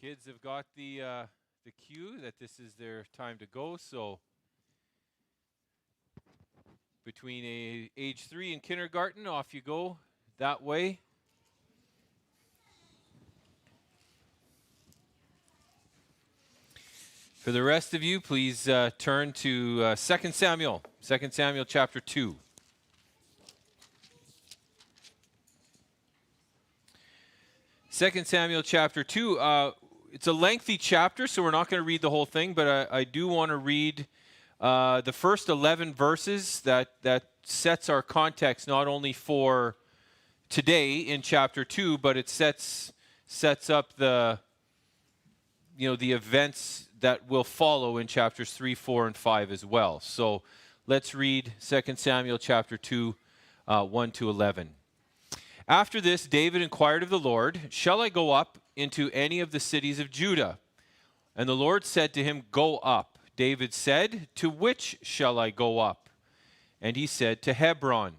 Kids have got the cue that this is their time to go. So between age 3 and kindergarten, off you go that way. For the rest of you, please turn to 2 Samuel chapter 2. 2 Samuel chapter 2. It's a lengthy chapter, so we're not going to read the whole thing, but I do want to read the first 11 verses that sets our context not only for today in chapter 2, but it sets up the events that will follow in chapters 3, 4, and 5 as well. So let's read 2 Samuel chapter 2, 1 to 11. After this, David inquired of the Lord, "Shall I go up into any of the cities of Judah?" And the Lord said to him, "Go up." David said, "To which shall I go up?" And he said, "To Hebron."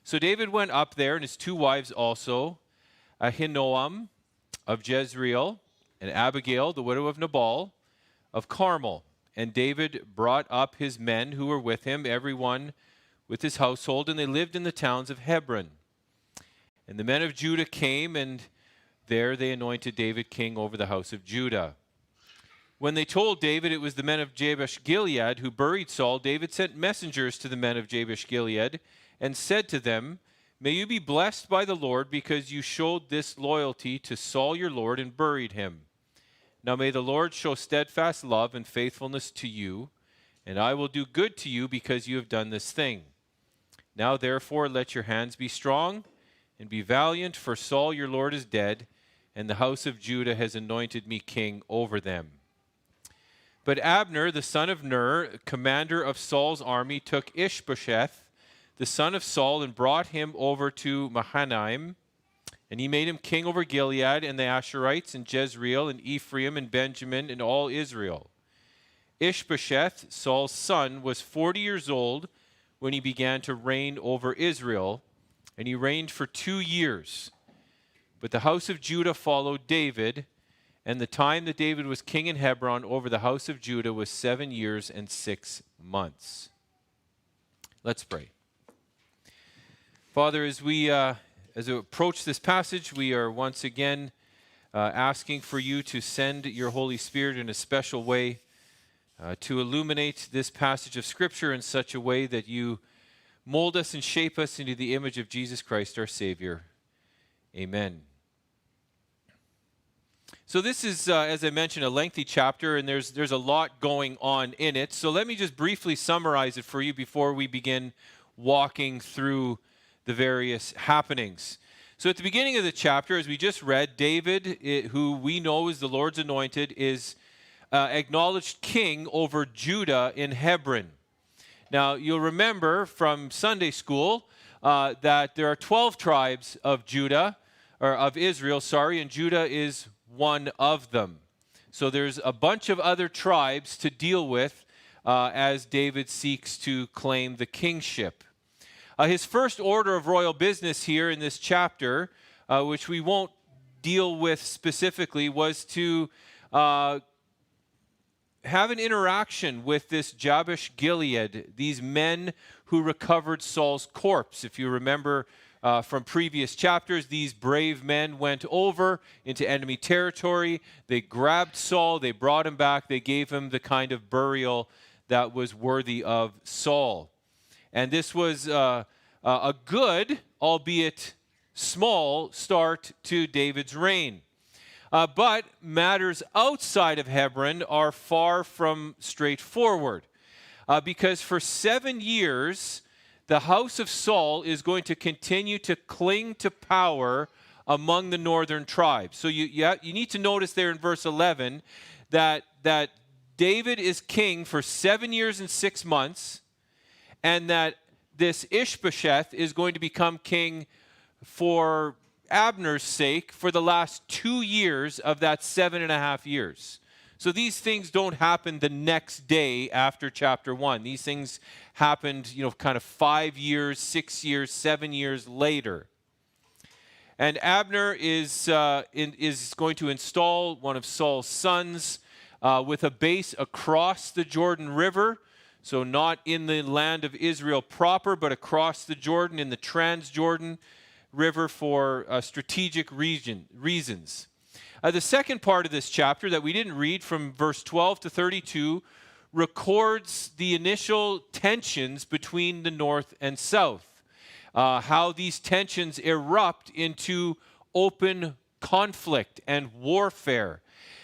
So David went up there, and his 2 wives also, Ahinoam of Jezreel, and Abigail, the widow of Nabal, of Carmel. And David brought up his men who were with him, every one with his household, and they lived in the towns of Hebron. And the men of Judah came, and there they anointed David king over the house of Judah. When they told David it was the men of Jabesh-Gilead who buried Saul, David sent messengers to the men of Jabesh-Gilead and said to them, "May you be blessed by the Lord, because you showed this loyalty to Saul your lord and buried him. Now may the Lord show steadfast love and faithfulness to you, and I will do good to you because you have done this thing. Now therefore let your hands be strong and be valiant, for Saul your lord is dead, and the house of Judah has anointed me king over them." But Abner, the son of Ner, commander of Saul's army, took Ishbosheth, the son of Saul, and brought him over to Mahanaim, and he made him king over Gilead and the Asherites and Jezreel and Ephraim and Benjamin and all Israel. Ishbosheth, Saul's son, was 40 years old when he began to reign over Israel, and he reigned for 2 years. But the house of Judah followed David, and the time that David was king in Hebron over the house of Judah was 7 years and 6 months. Let's pray. Father, as we approach this passage, we are once again asking for you to send your Holy Spirit in a special way to illuminate this passage of Scripture in such a way that you mold us and shape us into the image of Jesus Christ, our Savior. Amen. So this is, as I mentioned, a lengthy chapter, and there's a lot going on in it. So let me just briefly summarize it for you before we begin walking through the various happenings. So at the beginning of the chapter, as we just read, David, who we know is the Lord's anointed, is acknowledged king over Judah in Hebron. Now, you'll remember from Sunday school that there are 12 tribes of Judah, or of Israel, and Judah is one of them. So there's a bunch of other tribes to deal with as David seeks to claim the kingship. His first order of royal business here in this chapter, which we won't deal with specifically, was to have an interaction with this Jabesh-Gilead, these men who recovered Saul's corpse. If you remember from previous chapters, these brave men went over into enemy territory. They grabbed Saul, they brought him back, they gave him the kind of burial that was worthy of Saul. And this was a good, albeit small, start to David's reign. But matters outside of Hebron are far from straightforward. Because for 7 years, the house of Saul is going to continue to cling to power among the northern tribes. So you need to notice there in verse 11 that David is king for 7 years and 6 months, and that this Ishbosheth is going to become king for Abner's sake for the last 2 years of that 7.5 years. So these things don't happen the next day after chapter 1. These things happened, kind of 5 years, 6 years, 7 years later. And Abner is going to install one of Saul's sons with a base across the Jordan River. So not in the land of Israel proper, but across the Jordan in the Transjordan River for strategic reasons. The second part of this chapter that we didn't read, from verse 12 to 32, records the initial tensions between the north and south. How these tensions erupt into open conflict and warfare.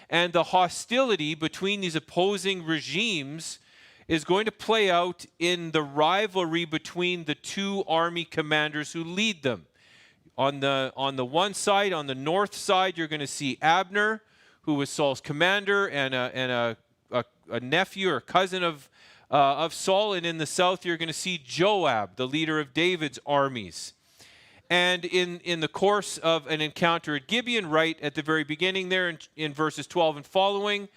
And the hostility between these opposing regimes is going to play out in the rivalry between the two army commanders who lead them. On the one side, on the north side, you're going to see Abner, who was Saul's commander and a nephew or cousin of Saul. And in the south, you're going to see Joab, the leader of David's armies. And in the course of an encounter at Gibeon, right at the very beginning there in verses 12 and following,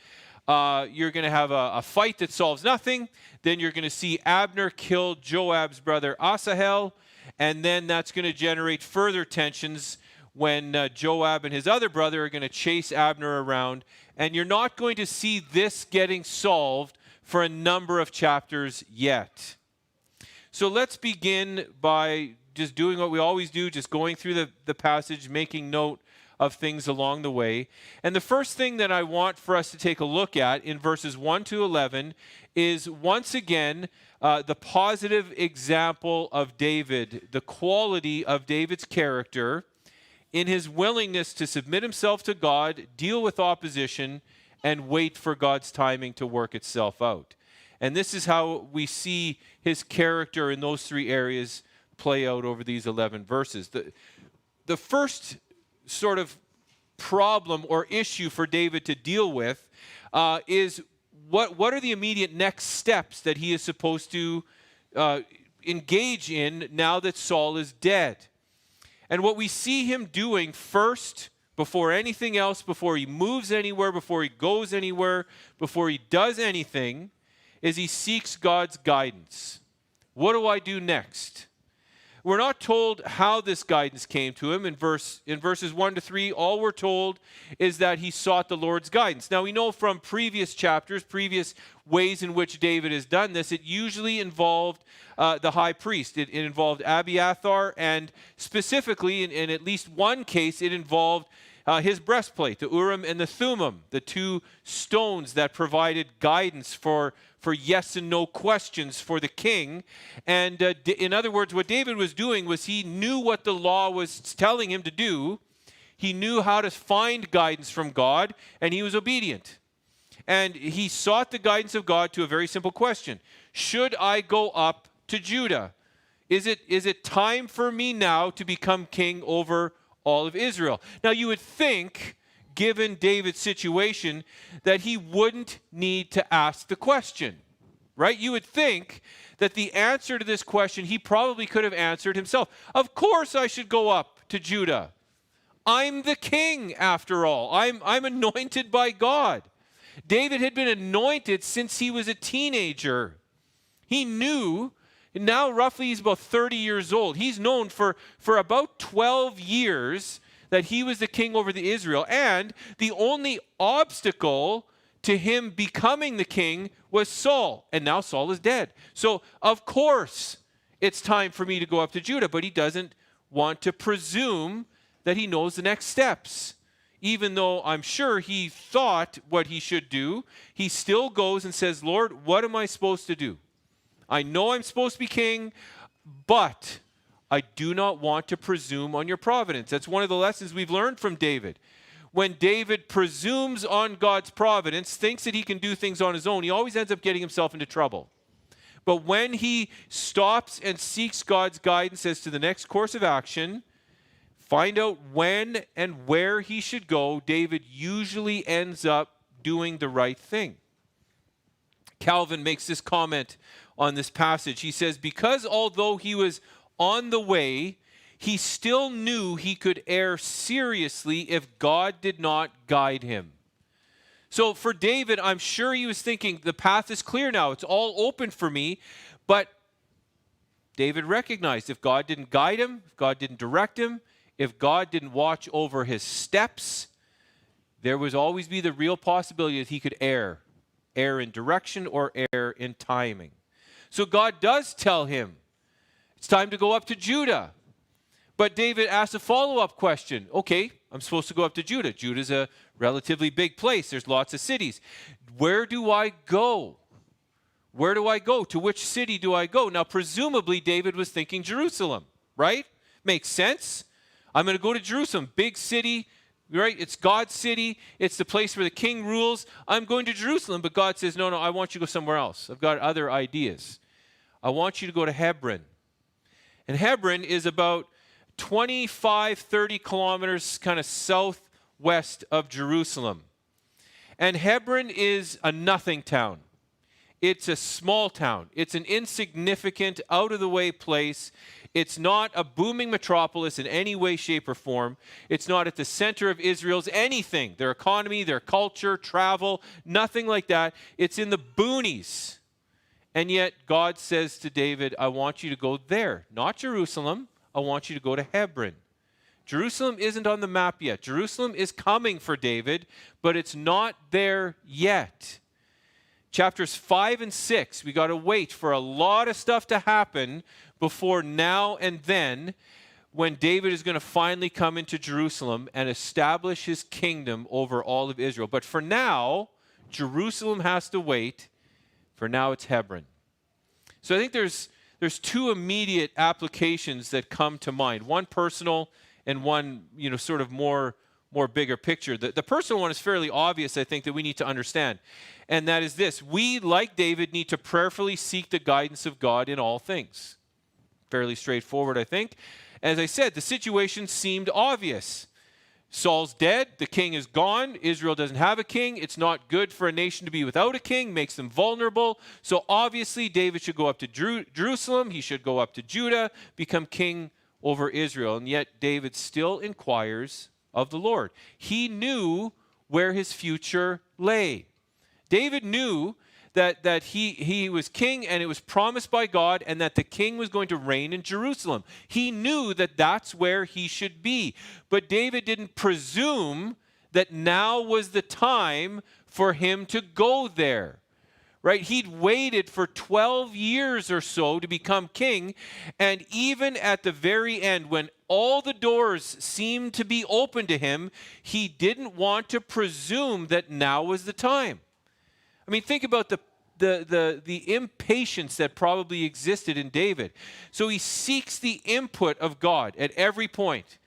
you're going to have a fight that solves nothing. Then you're going to see Abner kill Joab's brother Asahel. And then that's going to generate further tensions when Joab and his other brother are going to chase Abner around. And you're not going to see this getting solved for a number of chapters yet. So let's begin by just doing what we always do, just going through the passage, making note of things along the way. And the first thing that I want for us to take a look at in verses 1 to 11 is, once again, the positive example of David, the quality of David's character in his willingness to submit himself to God, deal with opposition, and wait for God's timing to work itself out. And this is how we see his character in those three areas play out over these 11 verses. The first sort of problem or issue for David to deal with is what are the immediate next steps that he is supposed to engage in now that Saul is dead. And what we see him doing first, before anything else, before he moves anywhere, before he goes anywhere, before he does anything, is he seeks God's guidance. What do I do next? We're not told how this guidance came to him. In verses 1 to 3, all we're told is that he sought the Lord's guidance. Now, we know from previous chapters, previous ways in which David has done this, it usually involved the high priest. It involved Abiathar, and specifically, in at least one case, it involved his breastplate, the Urim and the Thummim, the two stones that provided guidance for yes and no questions for the king. And in other words, what David was doing was he knew what the law was telling him to do. He knew how to find guidance from God, and he was obedient. And he sought the guidance of God to a very simple question. Should I go up to Judah? Is it time for me now to become king over all of Israel? Now, you would think, given David's situation, that he wouldn't need to ask the question, right? You would think that the answer to this question he probably could have answered himself. Of course I should go up to Judah. I'm the king, after all. I'm anointed by God. David had been anointed since he was a teenager. He knew, now roughly he's about 30 years old. He's known for about 12 years that he was the king over the Israel. And the only obstacle to him becoming the king was Saul. And now Saul is dead. So, of course, it's time for me to go up to Judah. But he doesn't want to presume that he knows the next steps. Even though I'm sure he thought what he should do, he still goes and says, Lord, what am I supposed to do? I know I'm supposed to be king, but I do not want to presume on your providence. That's one of the lessons we've learned from David. When David presumes on God's providence, thinks that he can do things on his own, he always ends up getting himself into trouble. But when he stops and seeks God's guidance as to the next course of action, find out when and where he should go, David usually ends up doing the right thing. Calvin makes this comment on this passage. He says, because although he was on the way, he still knew he could err seriously if God did not guide him. So for David, I'm sure he was thinking, the path is clear now. It's all open for me. But David recognized if God didn't guide him, if God didn't direct him, if God didn't watch over his steps, there would always be the real possibility that he could err in direction or err in timing. So God does tell him, it's time to go up to Judah. But David asks a follow-up question. Okay, I'm supposed to go up to Judah. Judah's a relatively big place. There's lots of cities. Where do I go? Where do I go? To which city do I go? Now, presumably, David was thinking Jerusalem, right? Makes sense. I'm going to go to Jerusalem, big city, right? It's God's city. It's the place where the king rules. I'm going to Jerusalem. But God says, no, I want you to go somewhere else. I've got other ideas. I want you to go to Hebron. And Hebron is about 25, 30 kilometers kind of southwest of Jerusalem. And Hebron is a nothing town. It's a small town. It's an insignificant, out-of-the-way place. It's not a booming metropolis in any way, shape, or form. It's not at the center of Israel's anything, their economy, their culture, travel, nothing like that. It's in the boonies. And yet God says to David, I want you to go there, not Jerusalem. I want you to go to Hebron. Jerusalem isn't on the map yet. Jerusalem is coming for David, but it's not there yet. Chapters 5 and 6, we got to wait for a lot of stuff to happen before now and then, when David is going to finally come into Jerusalem and establish his kingdom over all of Israel. But for now, Jerusalem has to wait. For now, it's Hebron. So I think there's two immediate applications that come to mind. One personal and one, sort of more bigger picture. The personal one is fairly obvious, I think, that we need to understand. And that is this. We, like David, need to prayerfully seek the guidance of God in all things. Fairly straightforward, I think. As I said, the situation seemed obvious. Saul's dead. The king is gone. Israel doesn't have a king. It's not good for a nation to be without a king. Makes them vulnerable. So obviously, David should go up to Jerusalem. He should go up to Judah, become king over Israel. And yet, David still inquires of the Lord. He knew where his future lay. David knew that he was king, and it was promised by God, and that the king was going to reign in Jerusalem. He knew that that's where he should be. But David didn't presume that now was the time for him to go there. Right? He'd waited for 12 years or so to become king, and even at the very end, when all the doors seemed to be open to him, he didn't want to presume that now was the time. I mean, think about the impatience that probably existed in David. So he seeks the input of God at every point.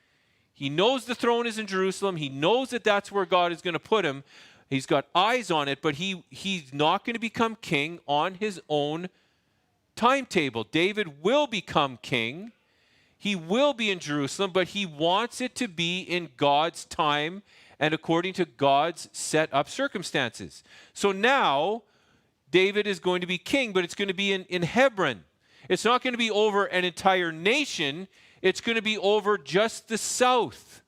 He knows the throne is in Jerusalem. He knows that that's where God is going to put him. He's got eyes on it, but he's not going to become king on his own timetable. David will become king. He will be in Jerusalem, but he wants it to be in God's time and according to God's set up circumstances. So now, David is going to be king, but it's going to be in Hebron. It's not going to be over an entire nation. It's going to be over just the south.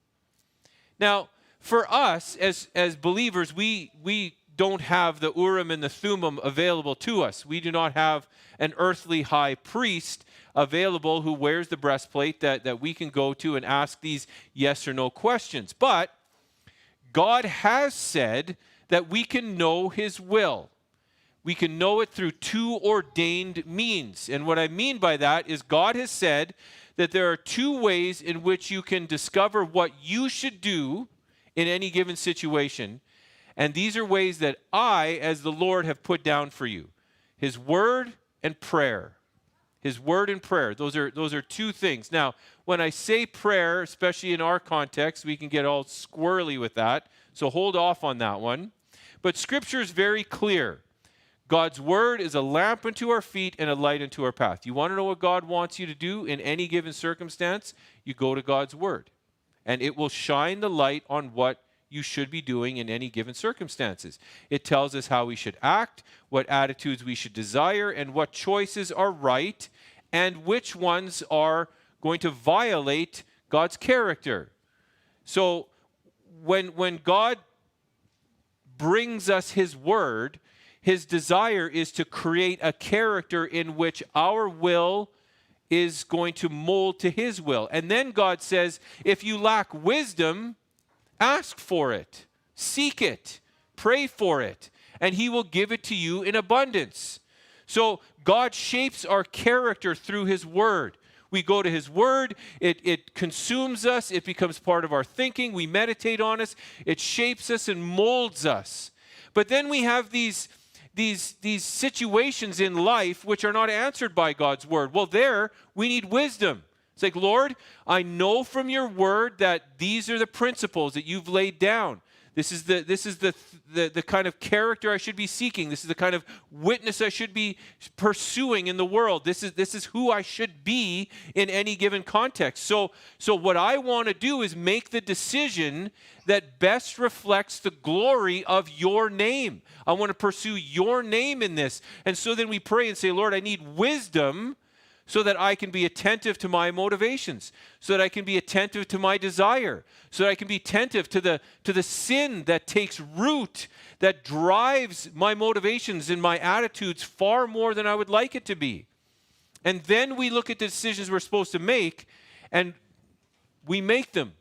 Now, for us as believers, we don't have the Urim and the Thummim available to us. We do not have an earthly high priest available who wears the breastplate that we can go to and ask these yes or no questions. But God has said that we can know his will. We can know it through two ordained means. And what I mean by that is God has said that there are two ways in which you can discover what you should do in any given situation. And these are ways that I, as the Lord, have put down for you. His word and prayer. His word and prayer. Those are two things. Now, when I say prayer, especially in our context, we can get all squirrely with that. So hold off on that one. But Scripture is very clear. God's word is a lamp unto our feet and a light unto our path. You want to know what God wants you to do in any given circumstance? You go to God's word. And it will shine the light on what you should be doing in any given circumstances. It tells us how we should act, what attitudes we should desire, and what choices are right, and which ones are going to violate God's character. So when God brings us his word, his desire is to create a character in which our will is going to mold to his will. And then God says, if you lack wisdom, ask for it, seek it, pray for it, and he will give it to you in abundance. So God shapes our character through his word. We go to his word, it consumes us, it becomes part of our thinking, we meditate on it, it shapes us and molds us. But then we have these situations in life which are not answered by God's word. Well, there we need wisdom. It's like, Lord, I know from your word that these are the principles that you've laid down. This is the kind of character I should be seeking. This is the kind of witness I should be pursuing in the world. This is who I should be in any given context. So what I want to do is make the decision that best reflects the glory of your name. I want to pursue your name in this. And so then we pray and say, Lord, I need wisdom so that I can be attentive to my motivations, so that I can be attentive to my desire, so that I can be attentive to the sin that takes root, that drives my motivations and my attitudes far more than I would like it to be. And then we look at the decisions we're supposed to make, and we make them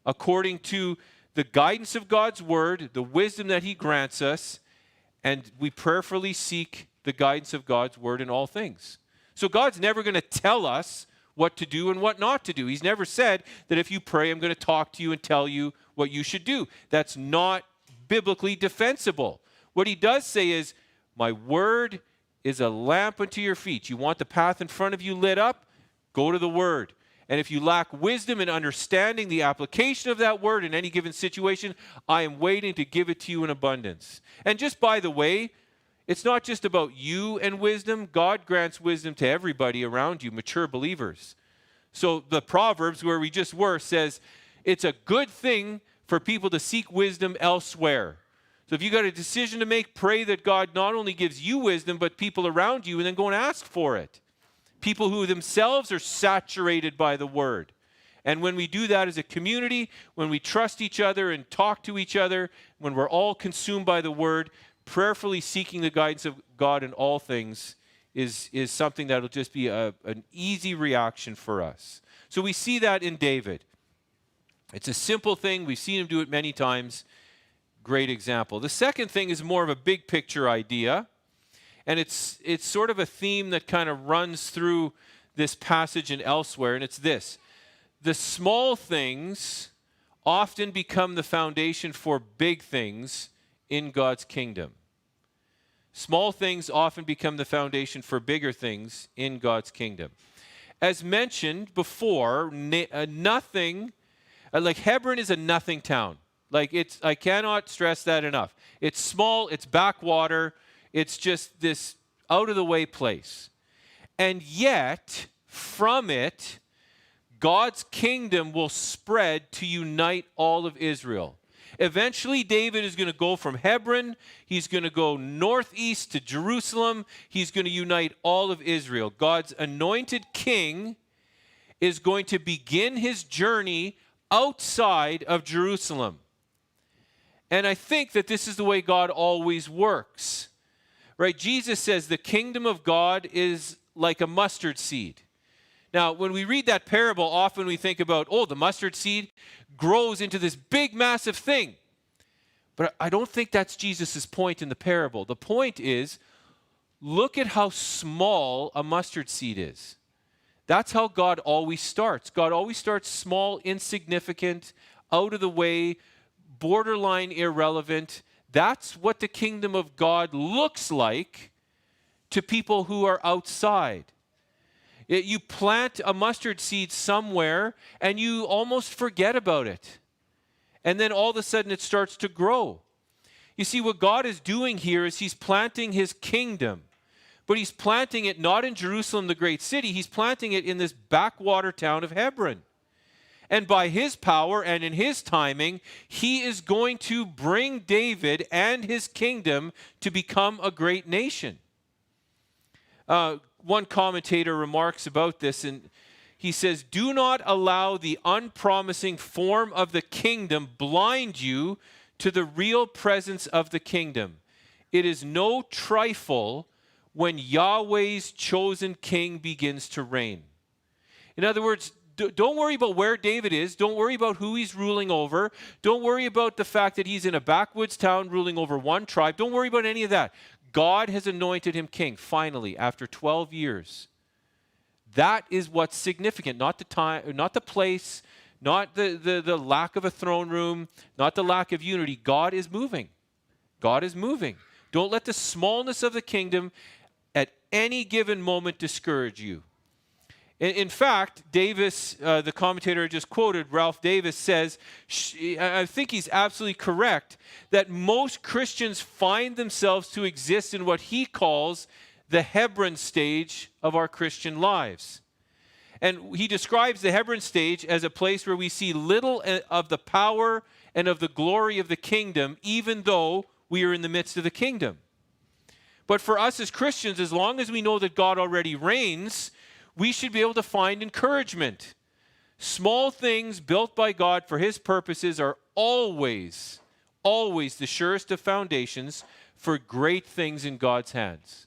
according to the guidance of God's word, the wisdom that he grants us, and we prayerfully seek the guidance of God's word in all things. So God's never going to tell us what to do and what not to do. He's never said that if you pray, I'm going to talk to you and tell you what you should do. That's not biblically defensible. What he does say is, my word is a lamp unto your feet. You want the path in front of you lit up? Go to the word. And if you lack wisdom in understanding the application of that word in any given situation, I am waiting to give it to you in abundance. And just by the way, it's not just about you and wisdom. God grants wisdom to everybody around you, mature believers. So the Proverbs, where we just were, says it's a good thing for people to seek wisdom elsewhere. So if you got a decision to make, pray that God not only gives you wisdom, but people around you, and then go and ask for it. People who themselves are saturated by the word. And when we do that as a community, when we trust each other and talk to each other, when we're all consumed by the word, prayerfully seeking the guidance of God in all things is something that will just be an easy reaction for us. So we see that in David. It's a simple thing. We've seen him do it many times. Great example. The second thing is more of a big picture idea, and it's sort of a theme that kind of runs through this passage and elsewhere, and it's this. The small things often become the foundation for big things in God's kingdom. Small things often become the foundation for bigger things in God's kingdom. As mentioned before, nothing, like Hebron is a nothing town. I cannot stress that enough. It's small, it's backwater, it's just this out of the way place. And yet, from it, God's kingdom will spread to unite all of Israel. Eventually, David is going to go from Hebron. He's going to go northeast to Jerusalem. He's going to unite all of Israel. God's anointed king is going to begin his journey outside of Jerusalem. And I think that this is the way God always works. Right? Jesus says the kingdom of God is like a mustard seed. Now, when we read that parable, often we think about, the mustard seed grows into this big, massive thing. But I don't think that's Jesus' point in the parable. The point is, look at how small a mustard seed is. That's how God always starts. God always starts small, insignificant, out of the way, borderline irrelevant. That's what the kingdom of God looks like to people who are outside. You plant a mustard seed somewhere and you almost forget about it. And then all of a sudden it starts to grow. You see, what God is doing here is he's planting his kingdom. But he's planting it not in Jerusalem, the great city. He's planting it in this backwater town of Hebron. And by his power and in his timing, he is going to bring David and his kingdom to become a great nation. One commentator remarks about this, and he says, "Do not allow the unpromising form of the kingdom blind you to the real presence of the kingdom. It is no trifle when Yahweh's chosen king begins to reign." In other words, don't worry about where David is. Don't worry about who he's ruling over. Don't worry about the fact that he's in a backwoods town ruling over one tribe. Don't worry about any of that. God has anointed him king, finally, after 12 years. That is what's significant, not the time, not the place, not the lack of a throne room, not the lack of unity. God is moving. God is moving. Don't let the smallness of the kingdom at any given moment discourage you. In fact, Davis, the commentator I just quoted, Ralph Davis, says, I think he's absolutely correct, that most Christians find themselves to exist in what he calls the Hebron stage of our Christian lives. And he describes the Hebron stage as a place where we see little of the power and of the glory of the kingdom, even though we are in the midst of the kingdom. But for us as Christians, as long as we know that God already reigns, we should be able to find encouragement. Small things built by God for his purposes are always the surest of foundations for great things in God's hands.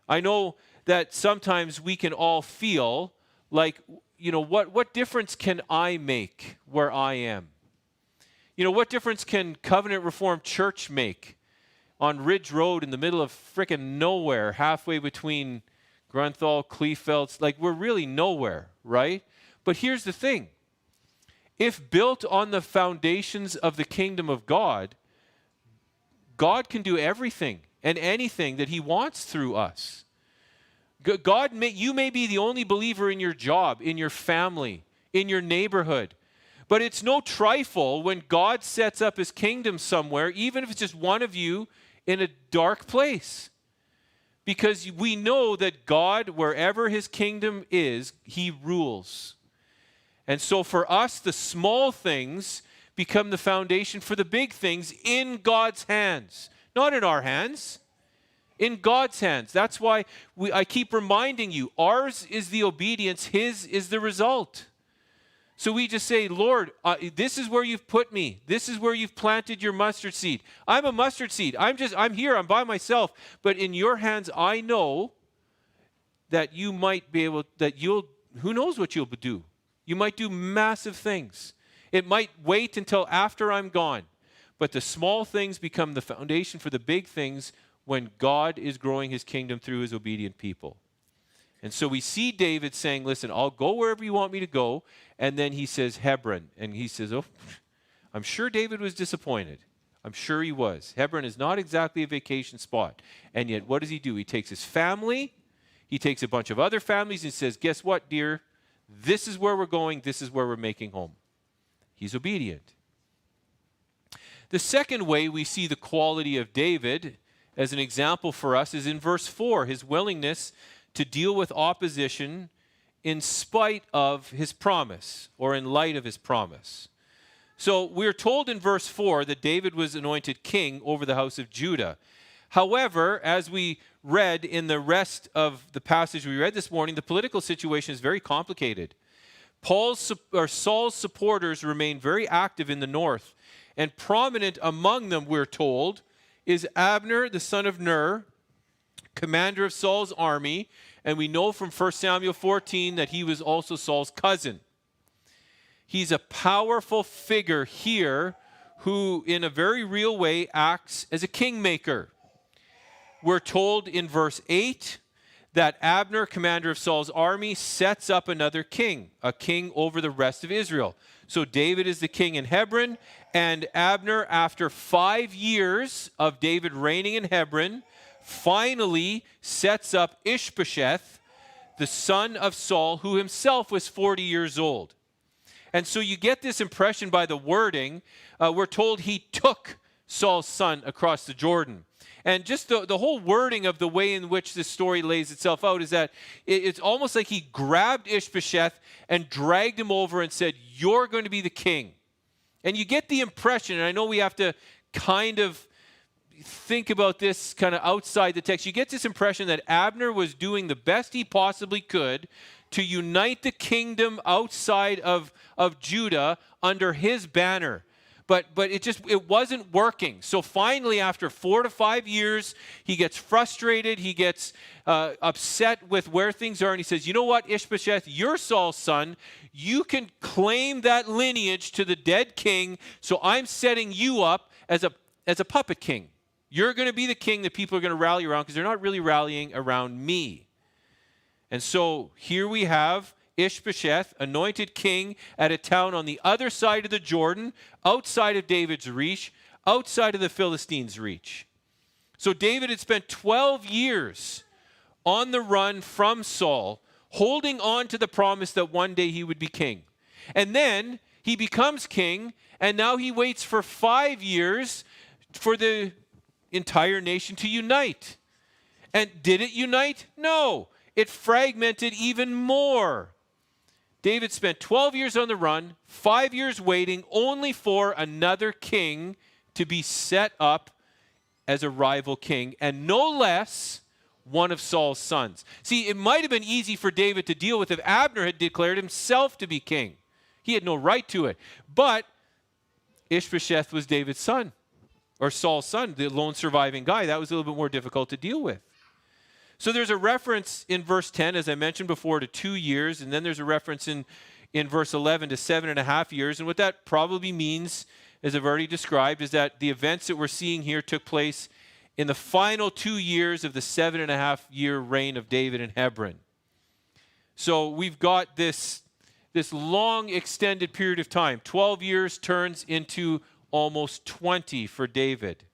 I know that sometimes we can all feel like, what difference can I make where I am? What difference can Covenant Reformed Church make on Ridge Road in the middle of frickin' nowhere, halfway between Grunthal, Kleefeld? Like, we're really nowhere, right? But here's the thing. If built on the foundations of the kingdom of God, God can do everything and anything that he wants through us. You may be the only believer in your job, in your family, in your neighborhood. But it's no trifle when God sets up his kingdom somewhere, even if it's just one of you in a dark place. Because we know that God, wherever his kingdom is, he rules. And so for us, the small things become the foundation for the big things in God's hands. Not in our hands. In God's hands. That's why I keep reminding you, ours is the obedience, his is the result. So we just say, Lord, this is where you've put me. This is where you've planted your mustard seed. I'm a mustard seed. I'm here. I'm by myself. But in your hands, I know that you might be able, who knows what you'll do. You might do massive things. It might wait until after I'm gone. But the small things become the foundation for the big things when God is growing his kingdom through his obedient people. And so we see David saying, listen, I'll go wherever you want me to go. And then he says, Hebron. And he says, I'm sure David was disappointed. I'm sure he was. Hebron is not exactly a vacation spot. And yet, what does he do? He takes his family. He takes a bunch of other families and says, guess what, dear? This is where we're going. This is where we're making home. He's obedient. The second way we see the quality of David as an example for us is in verse 4, his willingness to deal with opposition in spite of his promise or in light of his promise. So we're told in verse 4 that David was anointed king over the house of Judah. However, as we read in the rest of the passage we read this morning, the political situation is very complicated. Saul's supporters remain very active in the north, and prominent among them, we're told, is Abner, the son of Ner, commander of Saul's army, and we know from 1 Samuel 14 that he was also Saul's cousin. He's a powerful figure here who, in a very real way, acts as a kingmaker. We're told in verse 8 that Abner, commander of Saul's army, sets up another king, a king over the rest of Israel. So David is the king in Hebron, and Abner, after 5 years of David reigning in Hebron, finally sets up Ishbosheth, the son of Saul, who himself was 40 years old. And so you get this impression by the wording. We're told he took Saul's son across the Jordan. And just the whole wording of the way in which this story lays itself out is that it's almost like he grabbed Ishbosheth and dragged him over and said, you're going to be the king. And you get the impression, and I know we have to kind of think about this kind of outside the text. You get this impression that Abner was doing the best he possibly could to unite the kingdom outside of Judah under his banner. but it wasn't working. So finally, after 4 to 5 years, he gets frustrated. He gets upset with where things are. And he says, you know what, Ishbosheth, you're Saul's son. You can claim that lineage to the dead king. So I'm setting you up as a puppet king. You're going to be the king that people are going to rally around because they're not really rallying around me. And so here we have Ishbosheth, anointed king at a town on the other side of the Jordan, outside of David's reach, outside of the Philistines' reach. So David had spent 12 years on the run from Saul, holding on to the promise that one day he would be king. And then he becomes king, and now he waits for 5 years for the entire nation to unite. And did it unite? No. It fragmented even more. David spent 12 years on the run, 5 years waiting, only for another king to be set up as a rival king, and no less one of Saul's sons. See, it might have been easy for David to deal with if Abner had declared himself to be king. He had no right to it. But Ishbosheth was David's son, or Saul's son, the lone surviving guy. That was a little bit more difficult to deal with. So there's a reference in verse 10, as I mentioned before, to 2 years, and then there's a reference in verse 11 to 7.5 years. And what that probably means, as I've already described, is that the events that we're seeing here took place in the final 2 years of the 7.5-year reign of David in Hebron. So we've got this long extended period of time. 12 years turns into almost 20 for David.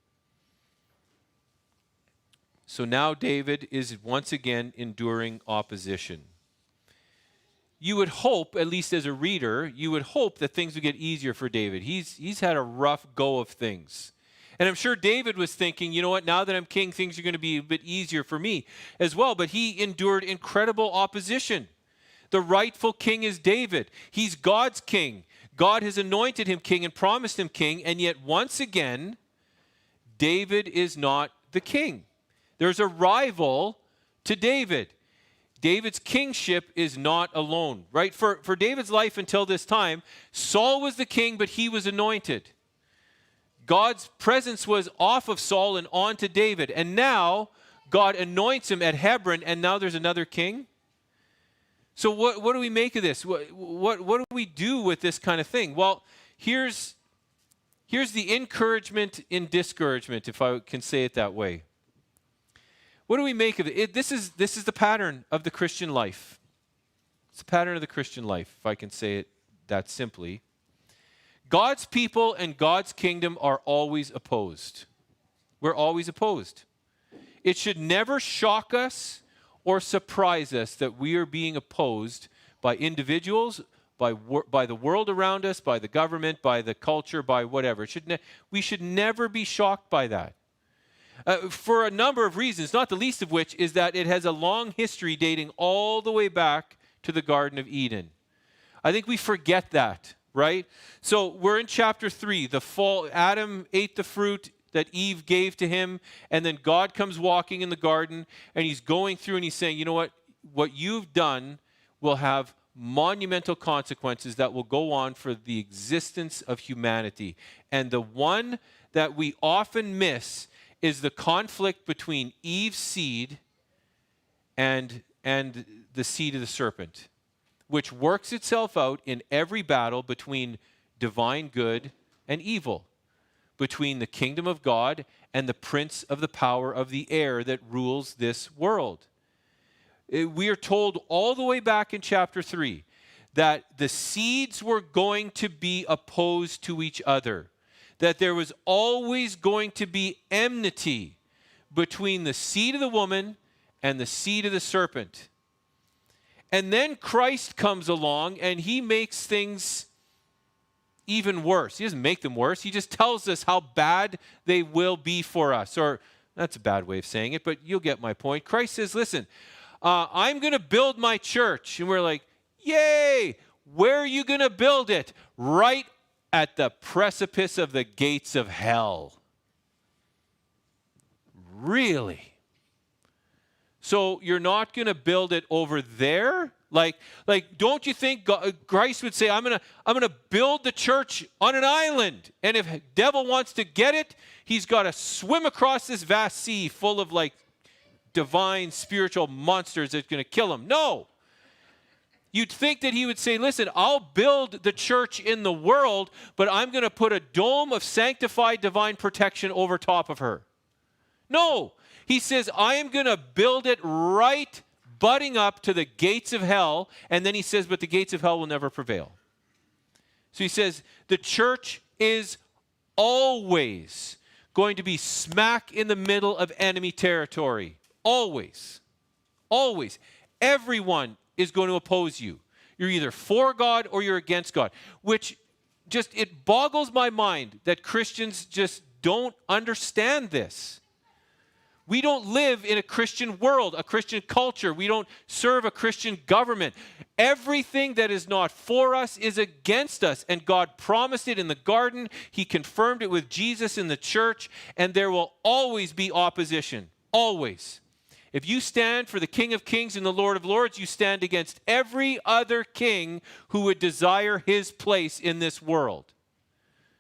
So now David is once again enduring opposition. You would hope, at least as a reader, you would hope that things would get easier for David. He's had a rough go of things. And I'm sure David was thinking, you know what, now that I'm king, things are going to be a bit easier for me as well. But he endured incredible opposition. The rightful king is David. He's God's king. God has anointed him king and promised him king. And yet once again, David is not the king. There's a rival to David. David's kingship is not alone, right? For David's life until this time, Saul was the king, but he was anointed. God's presence was off of Saul and on to David. And now God anoints him at Hebron, and now there's another king. So what do we make of this? What do we do with this kind of thing? Well, here's the encouragement in discouragement, if I can say it that way. What do we make of it? This is the pattern of the Christian life. It's the pattern of the Christian life, if I can say it that simply. God's people and God's kingdom are always opposed. We're always opposed. It should never shock us or surprise us that we are being opposed by individuals, by the world around us, by the government, by the culture, by whatever. We should never be shocked by that. For a number of reasons, not the least of which is that it has a long history dating all the way back to the Garden of Eden. I think we forget that, right? So we're in chapter 3. The fall, Adam ate the fruit that Eve gave to him, and then God comes walking in the garden, and he's going through and he's saying, you know what you've done will have monumental consequences that will go on for the existence of humanity. And the one that we often miss is the conflict between Eve's seed and the seed of the serpent, which works itself out in every battle between divine good and evil, between the kingdom of God and the prince of the power of the air that rules this world. We are told all the way back in chapter 3 that the seeds were going to be opposed to each other, that there was always going to be enmity between the seed of the woman and the seed of the serpent. And then Christ comes along and he makes things even worse. He doesn't make them worse. He just tells us how bad they will be for us. Or that's a bad way of saying it, but you'll get my point. Christ says, listen, I'm going to build my church. And we're like, yay! Where are you going to build it? Right at the precipice of the gates of hell. Really? So you're not going to build it over there? Like, don't you think Christ would say, I'm gonna build the church on an island, and if the devil wants to get it, he's got to swim across this vast sea full of like divine spiritual monsters that's going to kill him? No. You'd think that he would say, listen, I'll build the church in the world, but I'm going to put a dome of sanctified divine protection over top of her. No. He says, I am going to build it right butting up to the gates of hell. And then he says, but the gates of hell will never prevail. So he says, the church is always going to be smack in the middle of enemy territory. Always. Always. Everyone is going to oppose you. You're either for God or you're against God, which just, it boggles my mind that Christians just don't understand this. We don't live in a Christian world, a Christian culture. We don't serve a Christian government. Everything that is not for us is against us. And God promised it in the garden. He confirmed it with Jesus in the church. And there will always be opposition. Always. If you stand for the King of Kings and the Lord of Lords, you stand against every other king who would desire his place in this world.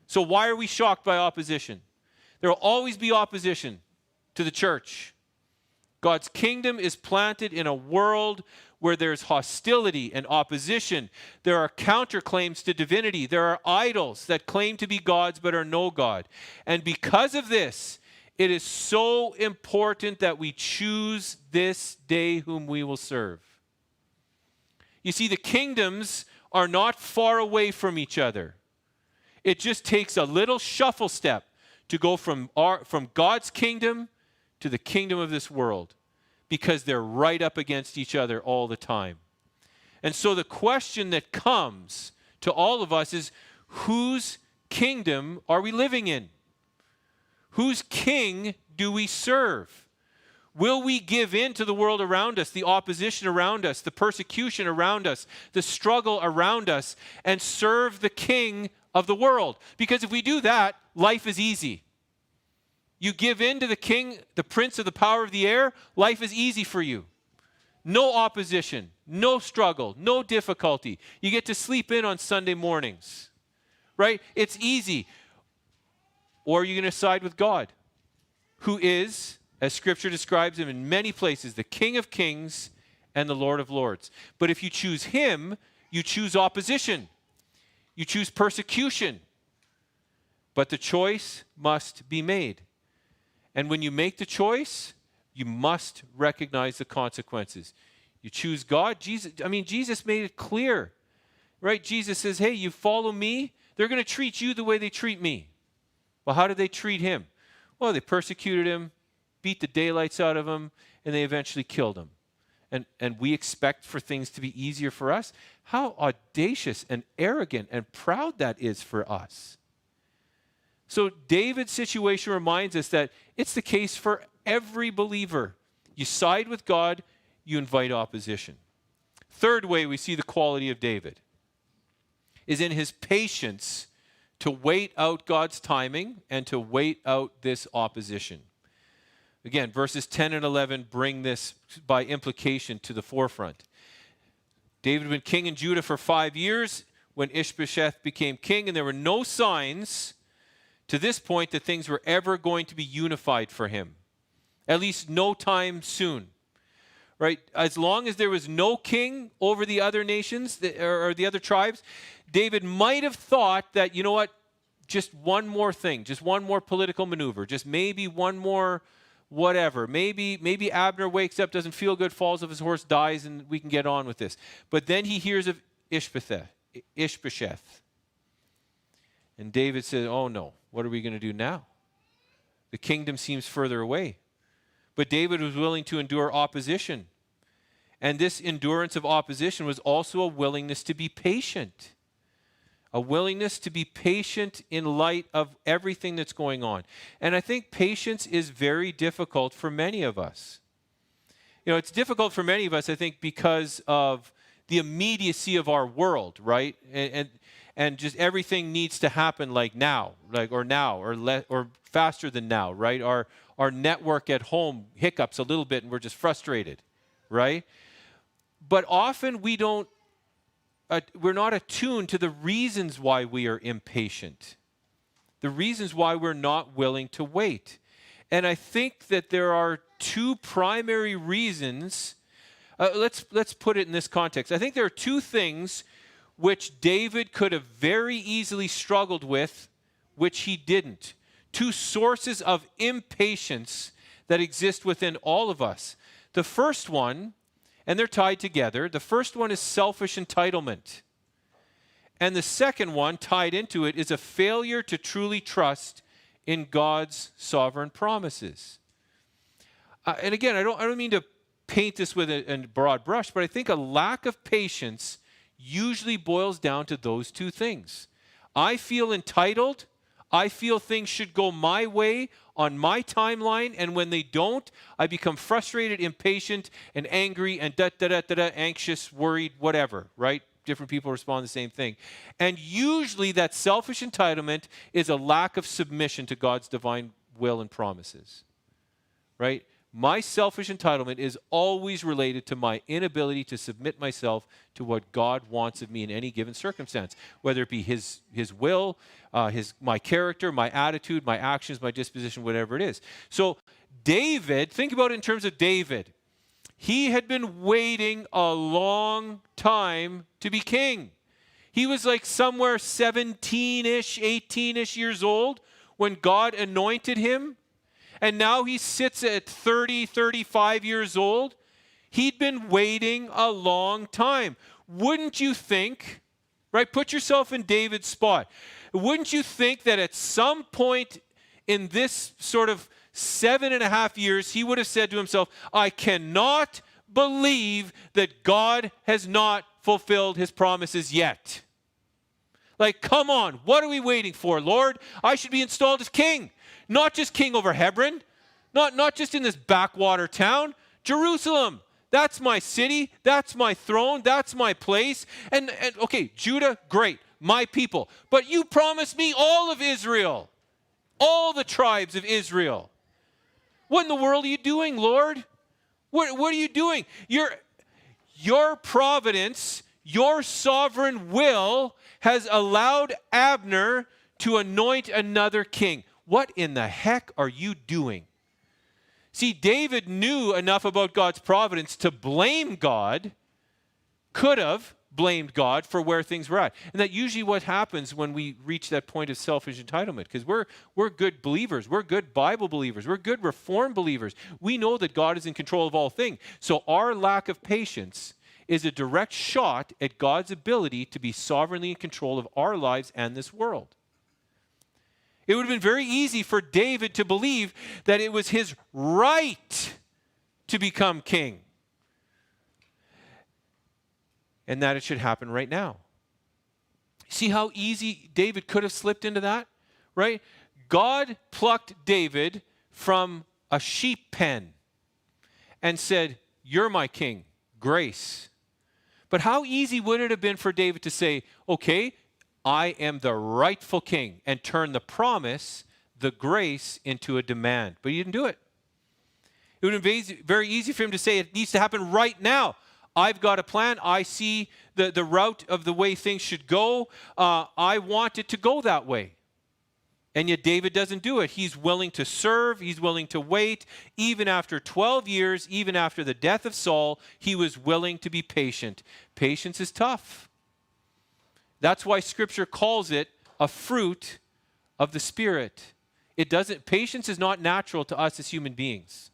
So why are we shocked by opposition? There will always be opposition to the church. God's kingdom is planted in a world where there's hostility and opposition. There are counterclaims to divinity. There are idols that claim to be gods but are no God. And because of this, it is so important that we choose this day whom we will serve. You see, the kingdoms are not far away from each other. It just takes a little shuffle step to go from God's kingdom to the kingdom of this world, because they're right up against each other all the time. And so the question that comes to all of us is, whose kingdom are we living in? Whose king do we serve? Will we give in to the world around us, the opposition around us, the persecution around us, the struggle around us, and serve the king of the world? Because if we do that, life is easy. You give in to the king, the prince of the power of the air, life is easy for you. No opposition, no struggle, no difficulty. You get to sleep in on Sunday mornings, right? It's easy. Or you're going to side with God, who is, as Scripture describes him in many places, the King of Kings and the Lord of Lords. But if you choose him, you choose opposition. You choose persecution. But the choice must be made. And when you make the choice, you must recognize the consequences. You choose God. Jesus made it clear, right? Jesus says, hey, you follow me, they're going to treat you the way they treat me. Well, how did they treat him? Well, they persecuted him, beat the daylights out of him, and they eventually killed him. And we expect for things to be easier for us? How audacious and arrogant and proud that is for us. So David's situation reminds us that it's the case for every believer. You side with God, you invite opposition. Third way we see the quality of David is in his patience to wait out God's timing and to wait out this opposition. Again, verses 10 and 11 bring this by implication to the forefront. David had been king in Judah for 5 years when Ishbosheth became king, and there were no signs to this point that things were ever going to be unified for him. At least no time soon. Right? As long as there was no king over the other nations or the other tribes, David might have thought that, you know what, just one more thing, just one more political maneuver, just maybe one more whatever. Maybe Abner wakes up, doesn't feel good, falls off his horse, dies, and we can get on with this. But then he hears of Ishbosheth. And David says, oh no, what are we going to do now? The kingdom seems further away. But David was willing to endure opposition. And this endurance of opposition was also a willingness to be patient. A willingness to be patient in light of everything that's going on. And I think patience is very difficult for many of us. You know, it's difficult for many of us, I think, because of the immediacy of our world, right? And just everything needs to happen like now, or faster than now, right? our network at home hiccups a little bit and we're just frustrated, right? But often we're not attuned to the reasons why we are impatient, the reasons why we're not willing to wait. And I think that there are two primary reasons. Let's put it in this context. I think there are two things which David could have very easily struggled with, which he didn't. Two sources of impatience that exist within all of us. The first one, and they're tied together, the first one is selfish entitlement. And the second one, tied into it, is a failure to truly trust in God's sovereign promises. And again, I don't mean to paint this with a broad brush, but I think a lack of patience usually boils down to those two things. I feel entitled. I feel things should go my way on my timeline, and when they don't, I become frustrated, impatient, and angry, and anxious, worried, whatever, right? Different people respond to the same thing. And usually that selfish entitlement is a lack of submission to God's divine will and promises, right? My selfish entitlement is always related to my inability to submit myself to what God wants of me in any given circumstance, whether it be His will, my character, my attitude, my actions, my disposition, whatever it is. So David, think about it in terms of David. He had been waiting a long time to be king. He was like somewhere 17-ish, 18-ish years old when God anointed him. And now he sits at 30, 35 years old. He'd been waiting a long time. Wouldn't you think, right? Put yourself in David's spot. Wouldn't you think that at some point in this sort of 7.5 years, he would have said to himself, I cannot believe that God has not fulfilled his promises yet. Like, come on, what are we waiting for, Lord? I should be installed as king. Not just king over Hebron, not just in this backwater town, Jerusalem. That's my city, that's my throne, that's my place. And okay, Judah, great, my people. But you promised me all of Israel, all the tribes of Israel. What in the world are you doing, Lord? What are you doing? Your providence, your sovereign will has allowed Abner to anoint another king. What in the heck are you doing? See, David knew enough about God's providence to blame God, could have blamed God for where things were at. And that's usually what happens when we reach that point of selfish entitlement, because we're good believers. We're good Bible believers. We're good Reformed believers. We know that God is in control of all things. So our lack of patience is a direct shot at God's ability to be sovereignly in control of our lives and this world. It would have been very easy for David to believe that it was his right to become king, and that it should happen right now. See how easy David could have slipped into that, right? God plucked David from a sheep pen and said, you're my king, grace. But how easy would it have been for David to say, okay, I am the rightful king, and turn the promise, the grace, into a demand. But he didn't do it. It would have been very easy for him to say it needs to happen right now. I've got a plan. I see the route of the way things should go. I want it to go that way. And yet David doesn't do it. He's willing to serve. He's willing to wait. Even after 12 years, even after the death of Saul, he was willing to be patient. Patience is tough. That's why Scripture calls it a fruit of the Spirit. Patience is not natural to us as human beings.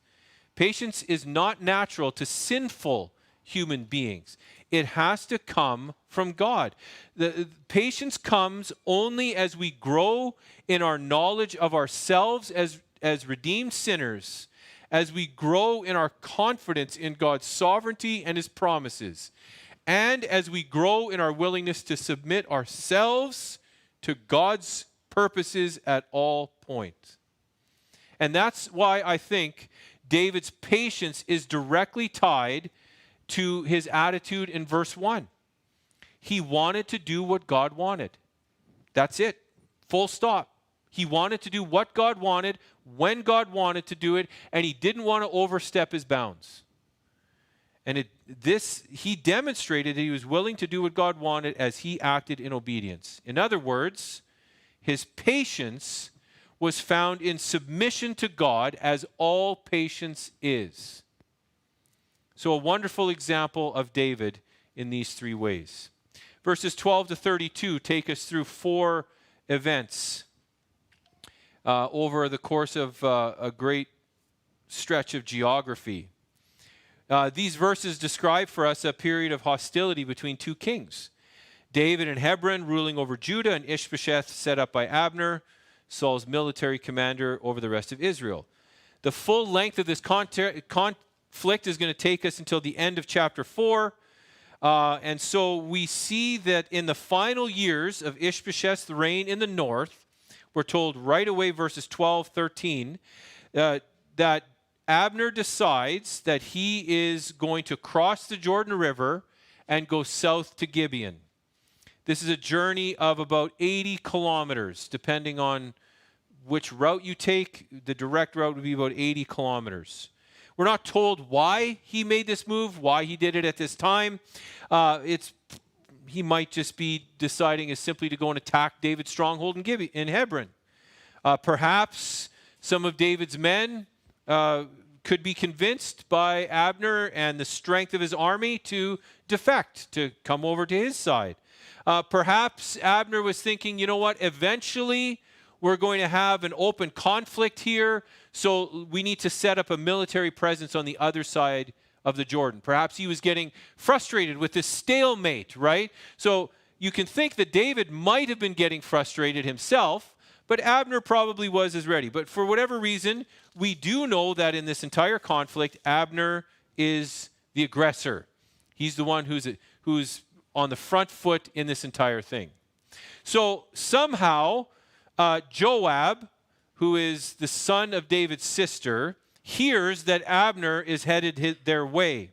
Patience is not natural to sinful human beings. It has to come from God. The patience comes only as we grow in our knowledge of ourselves as redeemed sinners, as we grow in our confidence in God's sovereignty and His promises, and as we grow in our willingness to submit ourselves to God's purposes at all points. And that's why I think David's patience is directly tied to his attitude in verse 1. He wanted to do what God wanted. That's it. Full stop. He wanted to do what God wanted, when God wanted to do it, and he didn't want to overstep his bounds. And he demonstrated that he was willing to do what God wanted as he acted in obedience. In other words, his patience was found in submission to God, as all patience is. So a wonderful example of David in these three ways. Verses 12 to 32 take us through four events over the course of a great stretch of geography. These verses describe for us a period of hostility between two kings. David and Hebron ruling over Judah, and Ishbosheth set up by Abner, Saul's military commander over the rest of Israel. The full length of this conflict is going to take us until the end of chapter 4. And so we see that in the final years of Ishbosheth's reign in the north, we're told right away, verses 12, 13, that Abner decides that he is going to cross the Jordan River and go south to Gibeon. This is a journey of about 80 kilometers, depending on which route you take. The direct route would be about 80 kilometers. We're not told why he made this move, why he did it at this time. He might just be deciding as simply to go and attack David's stronghold in Hebron. Perhaps some of David's men could be convinced by Abner and the strength of his army to defect, to come over to his side. Perhaps Abner was thinking, you know what, eventually we're going to have an open conflict here, so we need to set up a military presence on the other side of the Jordan. Perhaps he was getting frustrated with this stalemate, right? So you can think that David might have been getting frustrated himself, but Abner probably was as ready. But for whatever reason, we do know that in this entire conflict, Abner is the aggressor. He's the one who's on the front foot in this entire thing. So somehow, Joab, who is the son of David's sister, hears that Abner is headed their way.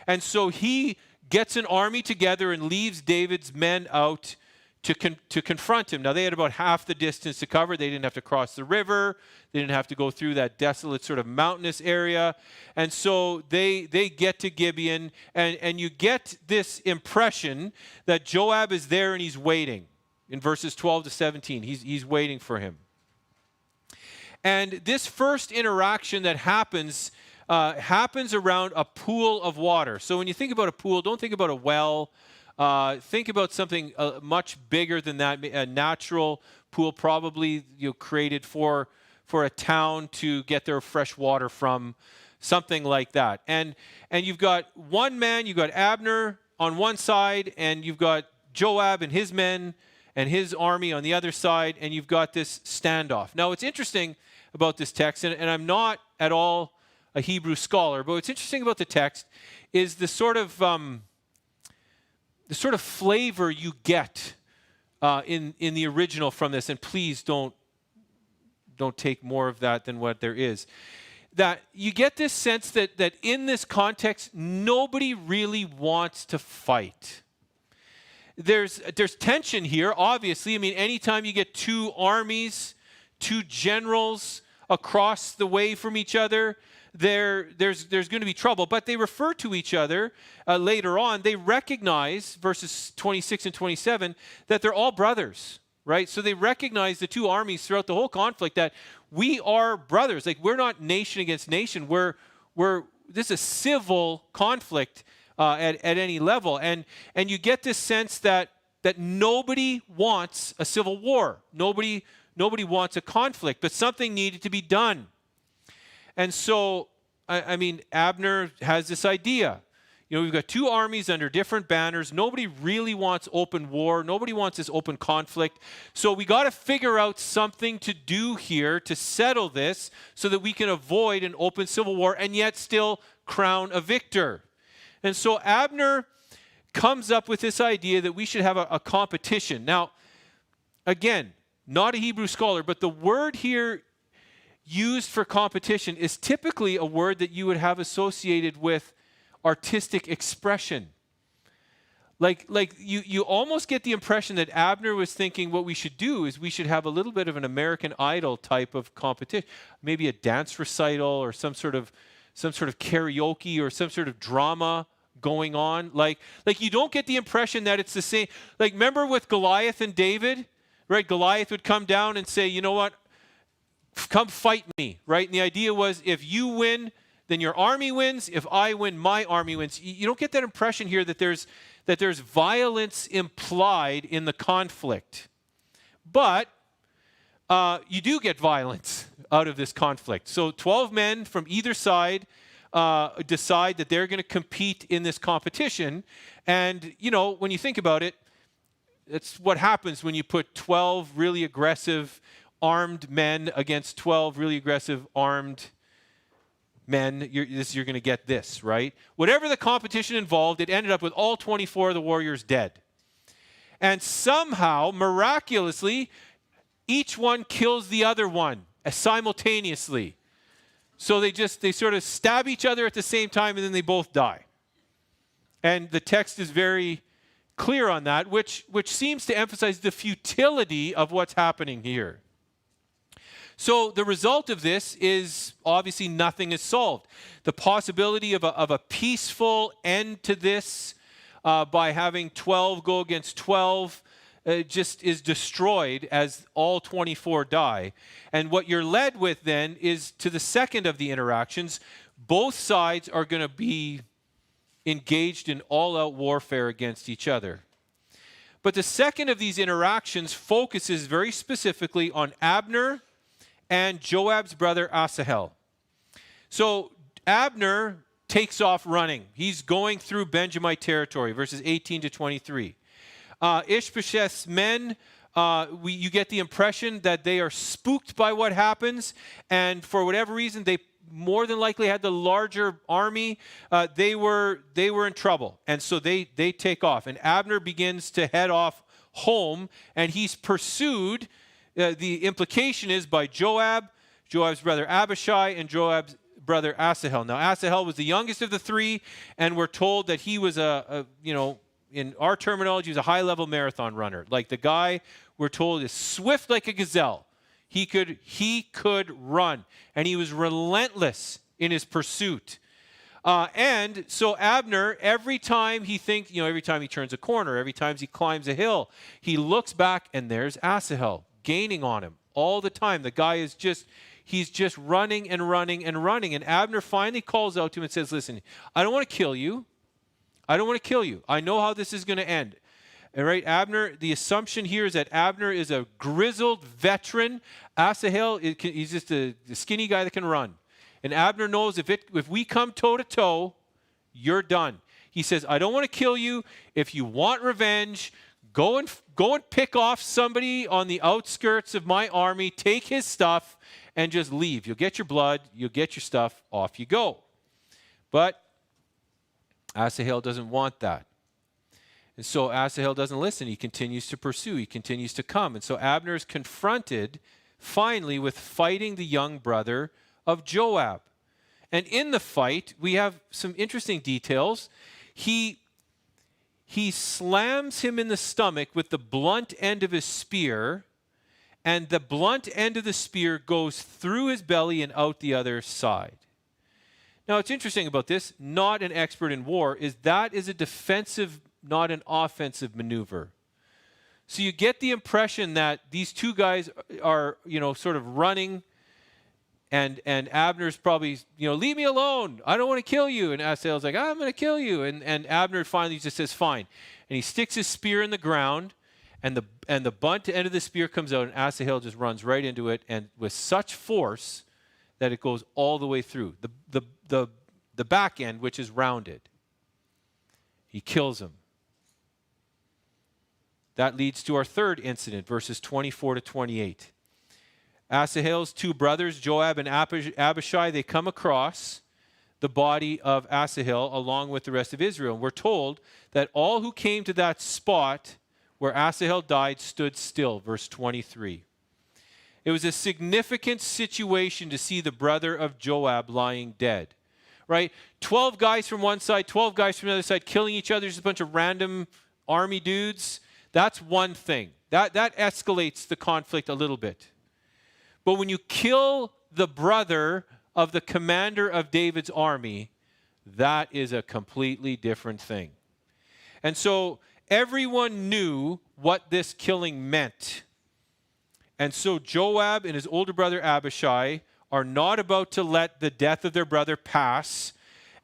And so he gets an army together and leaves David's men out to confront him. Now, they had about half the distance to cover. They didn't have to cross the river. They didn't have to go through that desolate sort of mountainous area. And so they get to Gibeon, and you get this impression that Joab is there and he's waiting. In verses 12 to 17, he's waiting for him. And this first interaction that happens around a pool of water. So when you think about a pool, don't think about a well. Think about something much bigger than that, a natural pool probably created for a town to get their fresh water from, something like that. And you've got one man, you've got Abner on one side, and you've got Joab and his men and his army on the other side, and you've got this standoff. Now, what's interesting about this text, and I'm not at all a Hebrew scholar, but what's interesting about the text is the sort of flavor you get in the original from this. And please don't take more of that than what there is. That you get this sense that in this context, nobody really wants to fight. There's tension here, obviously. I mean, anytime you get two armies, two generals across the way from each other, there's going to be trouble. But they refer to each other later on. They recognize, verses 26 and 27, that they're all brothers, right? So they recognize the two armies throughout the whole conflict, that we are brothers. Like, we're not nation against nation. This is a civil conflict at any level. And you get this sense that nobody wants a civil war. Nobody wants a conflict, but something needed to be done. And so, I mean, Abner has this idea. We've got two armies under different banners. Nobody really wants open war. Nobody wants this open conflict. So we got to figure out something to do here to settle this so that we can avoid an open civil war and yet still crown a victor. And so Abner comes up with this idea that we should have a competition. Now, again, not a Hebrew scholar, but the word here used for competition is typically a word that you would have associated with artistic expression. Like you almost get the impression that Abner was thinking what we should do is we should have a little bit of an American Idol type of competition, maybe a dance recital or some sort of karaoke or some sort of drama going on. Like you don't get the impression that it's the same. Like, remember with Goliath and David, right? Goliath would come down and say, you know what? Come fight me, right? And the idea was, if you win, then your army wins. If I win, my army wins. You don't get that impression here that there's violence implied in the conflict. But you do get violence out of this conflict. So 12 men from either side decide that they're going to compete in this competition. And, when you think about it, it's what happens when you put 12 really aggressive armed men against 12 really aggressive armed men. You're going to get this, right? Whatever the competition involved, it ended up with all 24 of the warriors dead. And somehow, miraculously, each one kills the other one simultaneously. So they sort of stab each other at the same time, and then they both die. And the text is very clear on that, which seems to emphasize the futility of what's happening here. So the result of this is obviously nothing is solved. The possibility of a peaceful end to this by having 12 go against 12 just is destroyed as all 24 die. And what you're led with then is to the second of the interactions. Both sides are going to be engaged in all-out warfare against each other. But the second of these interactions focuses very specifically on Abner and Joab's brother Asahel. So Abner takes off running. He's going through Benjamite territory, verses 18 to 23. Ishbosheth's men, you get the impression that they are spooked by what happens, and for whatever reason, they more than likely had the larger army. They were in trouble, and so they take off. And Abner begins to head off home, and he's pursued. The implication is by Joab, Joab's brother Abishai, and Joab's brother Asahel. Now, Asahel was the youngest of the three, and we're told that he was in our terminology, he was a high-level marathon runner. Like, the guy, we're told, is swift like a gazelle. He could run, and he was relentless in his pursuit. And so Abner, every time he turns a corner, every time he climbs a hill, he looks back, and there's Asahel gaining on him all the time. The guy is he's just running and running and running. And Abner finally calls out to him and says, listen, I don't want to kill you. I don't want to kill you. I know how this is going to end. All right, Abner, the assumption here is that Abner is a grizzled veteran. Asahel, he's just a skinny guy that can run. And Abner knows if we come toe-to-toe, you're done. He says, I don't want to kill you. If you want revenge, go and pick off somebody on the outskirts of my army, take his stuff, and just leave. You'll get your blood, you'll get your stuff, off you go. But Asahel doesn't want that. And so Asahel doesn't listen. He continues to pursue. He continues to come. And so Abner is confronted finally with fighting the young brother of Joab. And in the fight, we have some interesting details. He slams him in the stomach with the blunt end of his spear, and the blunt end of the spear goes through his belly and out the other side. Now, what's interesting about this, not an expert in war, is that is a defensive, not an offensive maneuver. So you get the impression that these two guys are, sort of running, and Abner's probably, leave me alone. I don't want to kill you. And Asahel's like, I'm going to kill you. And Abner finally just says, fine. And he sticks his spear in the ground, and the bunt end of the spear comes out, and Asahel just runs right into it, and with such force that it goes all the way through the back end, which is rounded. He kills him. That leads to our third incident, verses 24 to 28. Asahel's two brothers, Joab and Abishai, they come across the body of Asahel along with the rest of Israel. And we're told that all who came to that spot where Asahel died stood still, verse 23. It was a significant situation to see the brother of Joab lying dead, right? 12 guys from one side, 12 guys from the other side killing each other, just a bunch of random army dudes, that's one thing. That escalates the conflict a little bit. But when you kill the brother of the commander of David's army, that is a completely different thing. And so everyone knew what this killing meant. And so Joab and his older brother Abishai are not about to let the death of their brother pass,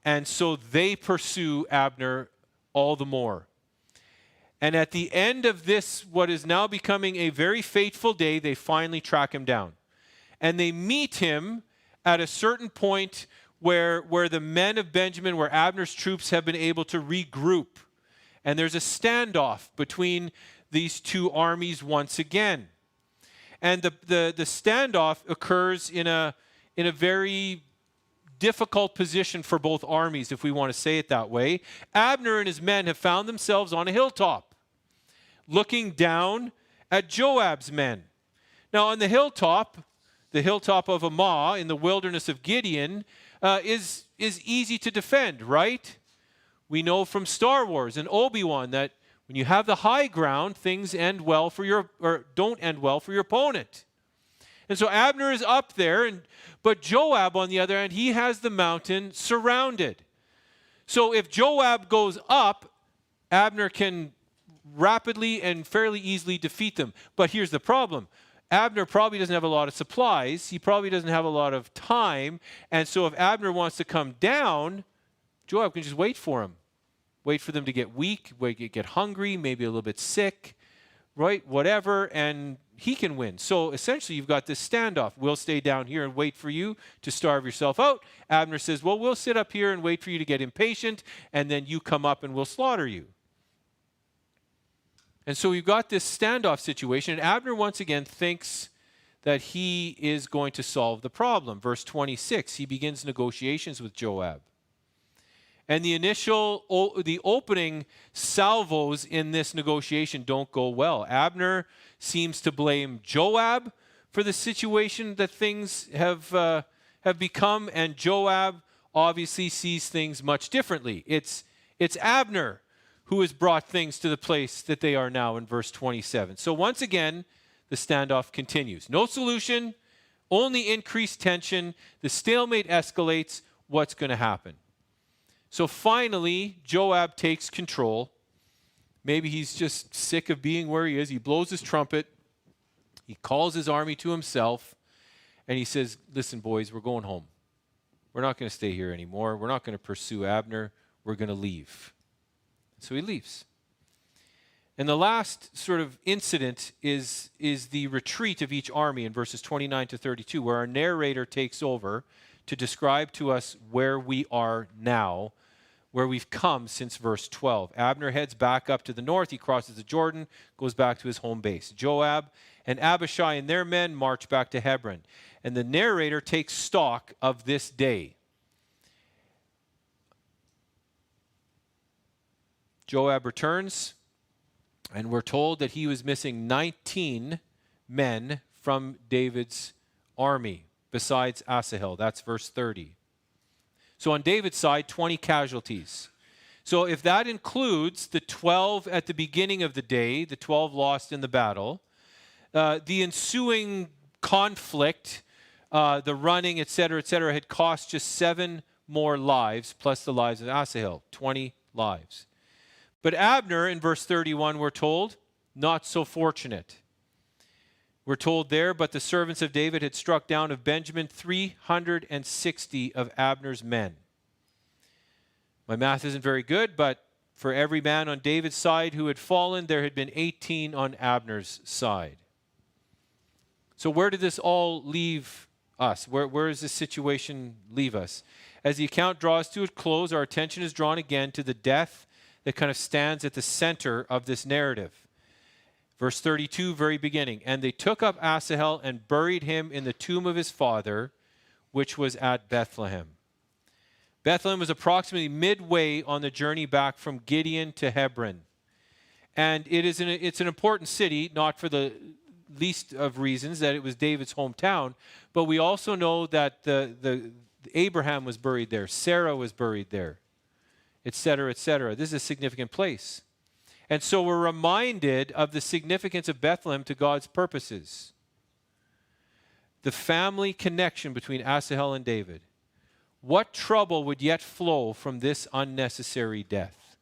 and so they pursue Abner all the more. And at the end of this, what is now becoming a very fateful day, they finally track him down. And they meet him at a certain point where the men of Benjamin, where Abner's troops have been able to regroup. And there's a standoff between these two armies once again. And the standoff occurs in a very difficult position for both armies, if we want to say it that way. Abner and his men have found themselves on a hilltop, looking down at Joab's men. Now, on the hilltop of Ammah, in the wilderness of Gideon, is easy to defend, right? We know from Star Wars and Obi-Wan that when you have the high ground, things don't end well for your opponent. And so Abner is up there, but Joab, on the other hand, he has the mountain surrounded. So if Joab goes up, Abner can rapidly and fairly easily defeat them. But here's the problem. Abner probably doesn't have a lot of supplies. He probably doesn't have a lot of time. And so if Abner wants to come down, Joab can just wait for him. Wait for them to get weak, get hungry, maybe a little bit sick, right? Whatever, and he can win. So essentially, you've got this standoff. We'll stay down here and wait for you to starve yourself out. Abner says, well, we'll sit up here and wait for you to get impatient, and then you come up and we'll slaughter you. And so you've got this standoff situation, and Abner once again thinks that he is going to solve the problem. Verse 26, he begins negotiations with Joab. And the opening salvos in this negotiation don't go well. Abner seems to blame Joab for the situation that things have become, and Joab obviously sees things much differently. It's Abner who has brought things to the place that they are now in verse 27. So once again, the standoff continues. No solution, only increased tension. The stalemate escalates. What's going to happen? So finally, Joab takes control. Maybe he's just sick of being where he is. He blows his trumpet. He calls his army to himself. And he says, listen, boys, we're going home. We're not going to stay here anymore. We're not going to pursue Abner. We're going to leave. So he leaves. And the last sort of incident is the retreat of each army in verses 29 to 32, where our narrator takes over to describe to us where we are now, where we've come since verse 12. Abner heads back up to the north. He crosses the Jordan, goes back to his home base. Joab and Abishai and their men march back to Hebron. And the narrator takes stock of this day. Joab returns, and we're told that he was missing 19 men from David's army, besides Asahel. That's verse 30. So on David's side, 20 casualties. So if that includes the 12 at the beginning of the day, the 12 lost in the battle, the ensuing conflict, the running, etc., had cost just 7 more lives, plus the lives of Asahel, 20 lives. But Abner, in verse 31, we're told, not so fortunate. We're told there, but the servants of David had struck down of Benjamin 360 of Abner's men. My math isn't very good, but for every man on David's side who had fallen, there had been 18 on Abner's side. So where did this all leave us? Where does this situation leave us? As the account draws to a close, our attention is drawn again to the death that kind of stands at the center of this narrative. Verse 32, very beginning. And they took up Asahel and buried him in the tomb of his father, which was at Bethlehem. Bethlehem was approximately midway on the journey back from Gideon to Hebron. And it's an important city, not for the least of reasons that it was David's hometown, but we also know that the Abraham was buried there, Sarah was buried there, etc., etc. This is a significant place. And so we're reminded of the significance of Bethlehem to God's purposes. The family connection between Asahel and David. What trouble would yet flow from this unnecessary death?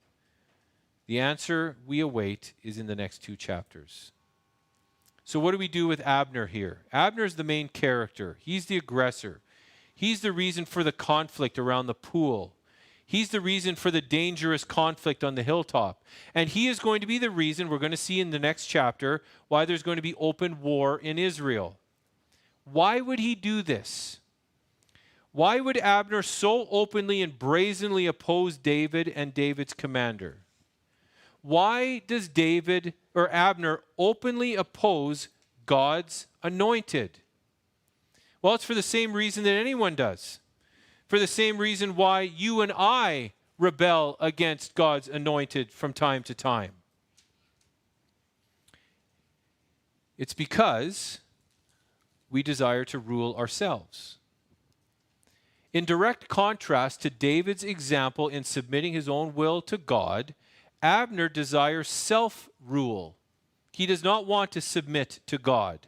The answer we await is in the next 2 chapters. So what do we do with Abner here? Abner's the main character. He's the aggressor. He's the reason for the conflict around the pool. He's the reason for the dangerous conflict on the hilltop. And he is going to be the reason, we're going to see in the next chapter, why there's going to be open war in Israel. Why would he do this? Why would Abner so openly and brazenly oppose David and David's commander? Why does Abner openly oppose God's anointed? Well, it's for the same reason that anyone does. For the same reason why you and I rebel against God's anointed from time to time. It's because we desire to rule ourselves. In direct contrast to David's example in submitting his own will to God, Abner desires self-rule. He does not want to submit to God.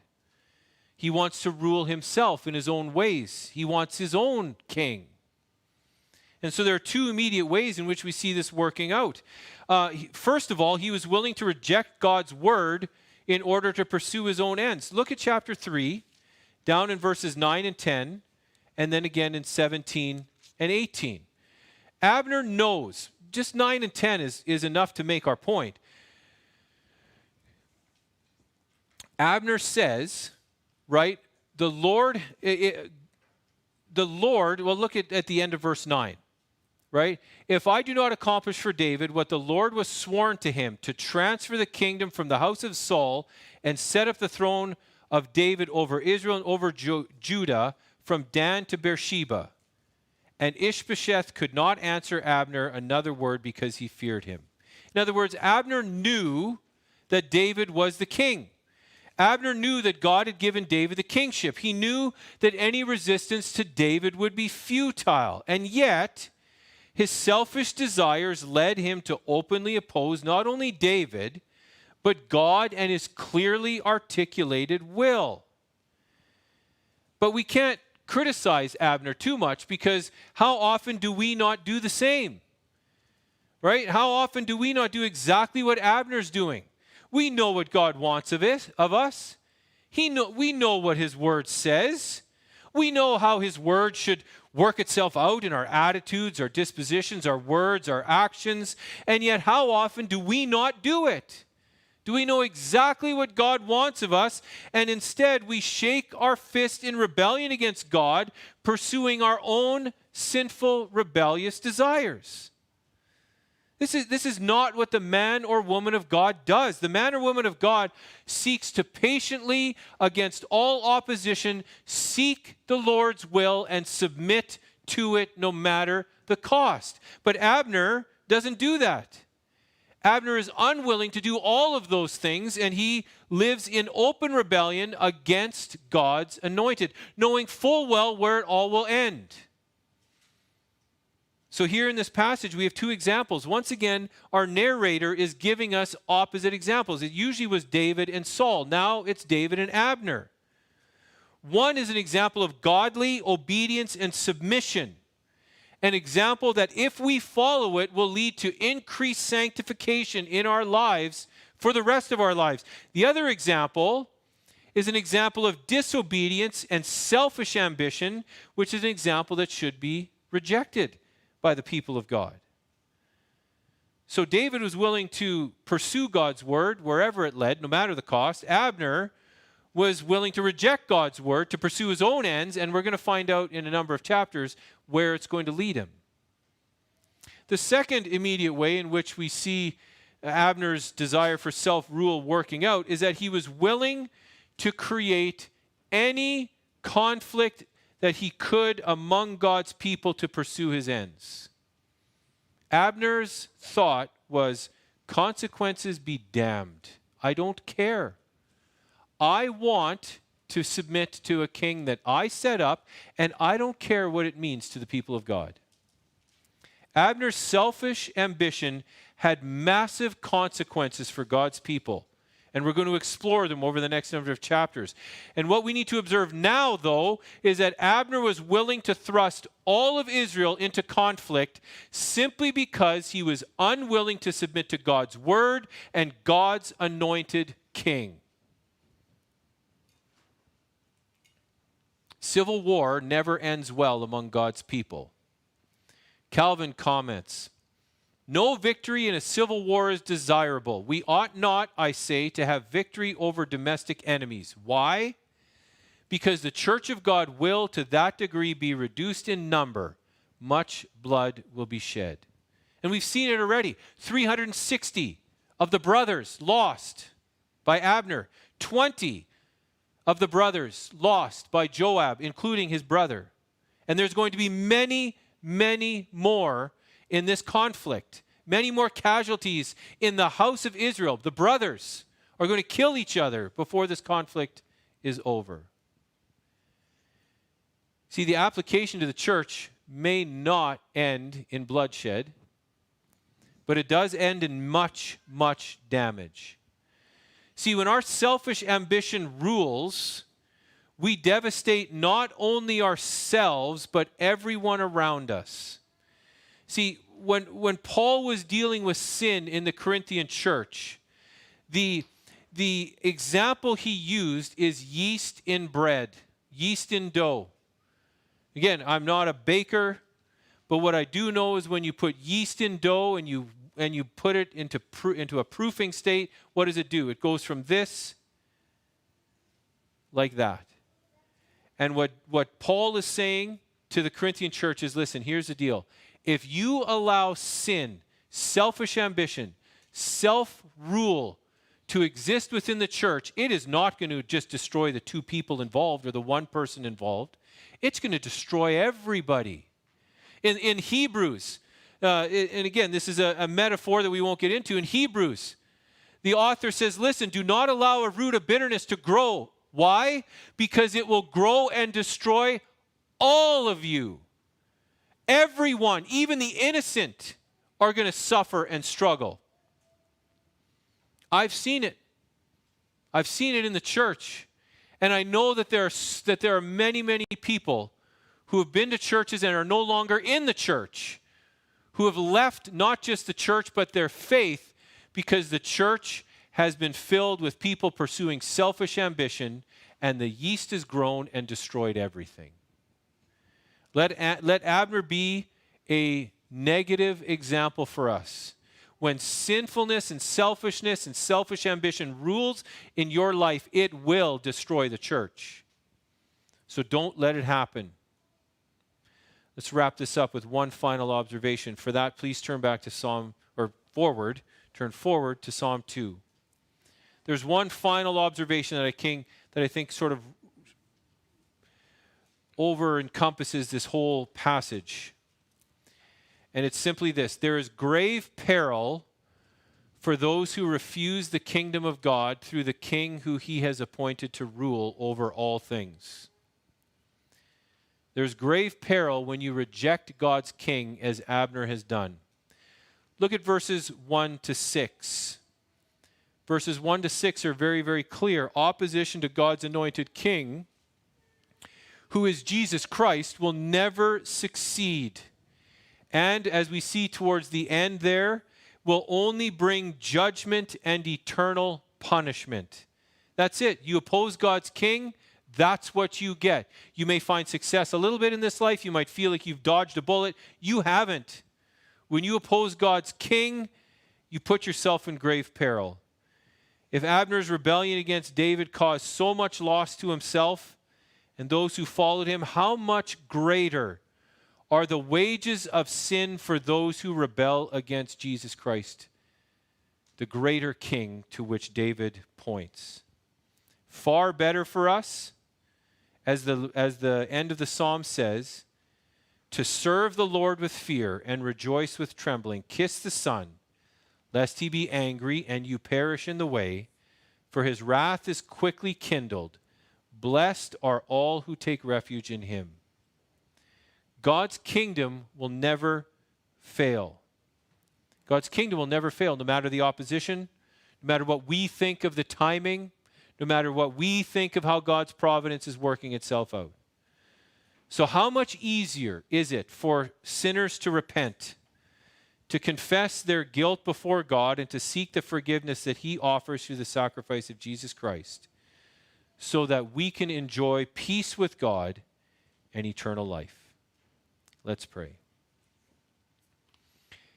He wants to rule himself in his own ways. He wants his own king. And so there are 2 immediate ways in which we see this working out. First of all, he was willing to reject God's word in order to pursue his own ends. Look at chapter 3, down in verses 9 and 10, and then again in 17 and 18. Abner knows, just 9 and 10 is enough to make our point. Abner says, right, the Lord, well, look at the end of verse 9, right? If I do not accomplish for David what the Lord was sworn to him, to transfer the kingdom from the house of Saul and set up the throne of David over Israel and over Judah from Dan to Beersheba. And Ishbosheth could not answer Abner another word because he feared him. In other words, Abner knew that David was the king. Abner knew that God had given David the kingship. He knew that any resistance to David would be futile. And yet, his selfish desires led him to openly oppose not only David, but God and his clearly articulated will. But we can't criticize Abner too much, because how often do we not do the same? Right? How often do we not do exactly what Abner's doing? We know what God wants of us. We know what his word says. We know how his word should work itself out in our attitudes, our dispositions, our words, our actions. And yet how often do we not do it? Do we know exactly what God wants of us, and instead we shake our fist in rebellion against God, pursuing our own sinful, rebellious desires? This is not what the man or woman of God does. The man or woman of God seeks to patiently, against all opposition, seek the Lord's will and submit to it no matter the cost. But Abner doesn't do that. Abner is unwilling to do all of those things, and he lives in open rebellion against God's anointed, knowing full well where it all will end. So here in this passage, we have 2 examples. Once again, our narrator is giving us opposite examples. It usually was David and Saul. Now it's David and Abner. One is an example of godly obedience and submission. An example that if we follow it will lead to increased sanctification in our lives for the rest of our lives. The other example is an example of disobedience and selfish ambition, which is an example that should be rejected by the people of God. So David was willing to pursue God's word wherever it led, no matter the cost. Abner was willing to reject God's word to pursue his own ends, and we're going to find out in a number of chapters where it's going to lead him. The second immediate way in which we see Abner's desire for self-rule working out is that he was willing to create any conflict that he could among God's people to pursue his ends. Abner's thought was, consequences be damned. I don't care. I want to submit to a king that I set up, and I don't care what it means to the people of God. Abner's selfish ambition had massive consequences for God's people. And we're going to explore them over the next number of chapters. And what we need to observe now, though, is that Abner was willing to thrust all of Israel into conflict simply because he was unwilling to submit to God's word and God's anointed king. Civil war never ends well among God's people. Calvin comments, "No victory in a civil war is desirable. We ought not, I say, to have victory over domestic enemies." Why? Because the church of God will to that degree be reduced in number. Much blood will be shed. And we've seen it already. 360 of the brothers lost by Abner. 20 of the brothers lost by Joab, including his brother. And there's going to be many, many more in this conflict. Many more casualties in the house of Israel. The brothers are going to kill each other before this conflict is over. See, the application to the church may not end in bloodshed, but it does end in much, much damage. See, when our selfish ambition rules, we devastate not only ourselves, but everyone around us. See, when Paul was dealing with sin in the Corinthian church, the example he used is yeast in bread, yeast in dough. Again, I'm not a baker, but what I do know is when you put yeast in dough and you put it into a proofing state, what does it do? It goes from this like that. And what Paul is saying to the Corinthian church is, listen, here's the deal. If you allow sin, selfish ambition, self-rule to exist within the church, it is not going to just destroy the two people involved or the one person involved. It's going to destroy everybody. In Hebrews, and again, this is a metaphor that we won't get into. In Hebrews, the author says, listen, do not allow a root of bitterness to grow. Why? Because it will grow and destroy all of you. Everyone, even the innocent, are going to suffer and struggle. I've seen it. I've seen it in the church. And I know that there are many, many people who have been to churches and are no longer in the church, who have left not just the church but their faith because the church has been filled with people pursuing selfish ambition, and the yeast has grown and destroyed everything. Let Abner be a negative example for us. When sinfulness and selfishness and selfish ambition rules in your life, it will destroy the church. So don't let it happen. Let's wrap this up with one final observation. For that, please turn back to turn forward to Psalm 2. There's one final observation that I think sort of over encompasses this whole passage. And it's simply this: there is grave peril for those who refuse the kingdom of God through the king who he has appointed to rule over all things. There's grave peril when you reject God's king, as Abner has done. Look at verses 1 to 6. Verses 1 to 6 are very, very clear. Opposition to God's anointed king, who is Jesus Christ, will never succeed. And as we see towards the end there, will only bring judgment and eternal punishment. That's it. You oppose God's king, that's what you get. You may find success a little bit in this life. You might feel like you've dodged a bullet. You haven't. When you oppose God's king, you put yourself in grave peril. If Abner's rebellion against David caused so much loss to himself and those who followed him, how much greater are the wages of sin for those who rebel against Jesus Christ, the greater king to which David points. Far better for us, as the end of the psalm says, to serve the Lord with fear and rejoice with trembling. Kiss the Son, lest he be angry and you perish in the way, for his wrath is quickly kindled. Blessed are all who take refuge in him. God's kingdom will never fail. God's kingdom will never fail, no matter the opposition, no matter what we think of the timing, no matter what we think of how God's providence is working itself out. So how much easier is it for sinners to repent, to confess their guilt before God, and to seek the forgiveness that he offers through the sacrifice of Jesus Christ, so that we can enjoy peace with God and eternal life? Let's pray.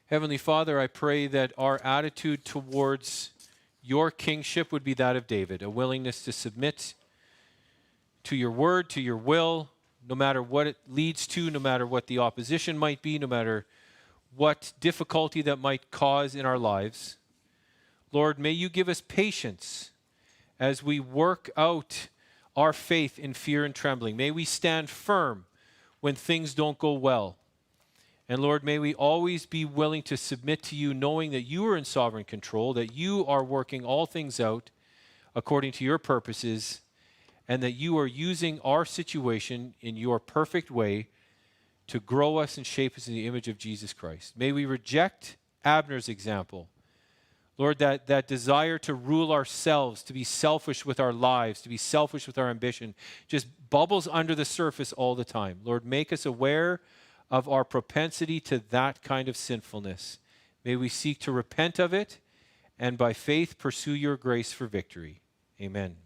Heavenly Father, I pray that our attitude towards your kingship would be that of David, a willingness to submit to your word, to your will, no matter what it leads to, no matter what the opposition might be, no matter what difficulty that might cause in our lives. Lord, may you give us patience as we work out our faith in fear and trembling. May we stand firm when things don't go well. And Lord, may we always be willing to submit to you, knowing that you are in sovereign control, that you are working all things out according to your purposes, and that you are using our situation in your perfect way to grow us and shape us in the image of Jesus Christ. May we reject Abner's example. Lord, that desire to rule ourselves, to be selfish with our lives, to be selfish with our ambition, just bubbles under the surface all the time. Lord, make us aware of our propensity to that kind of sinfulness. May we seek to repent of it and by faith pursue your grace for victory. Amen.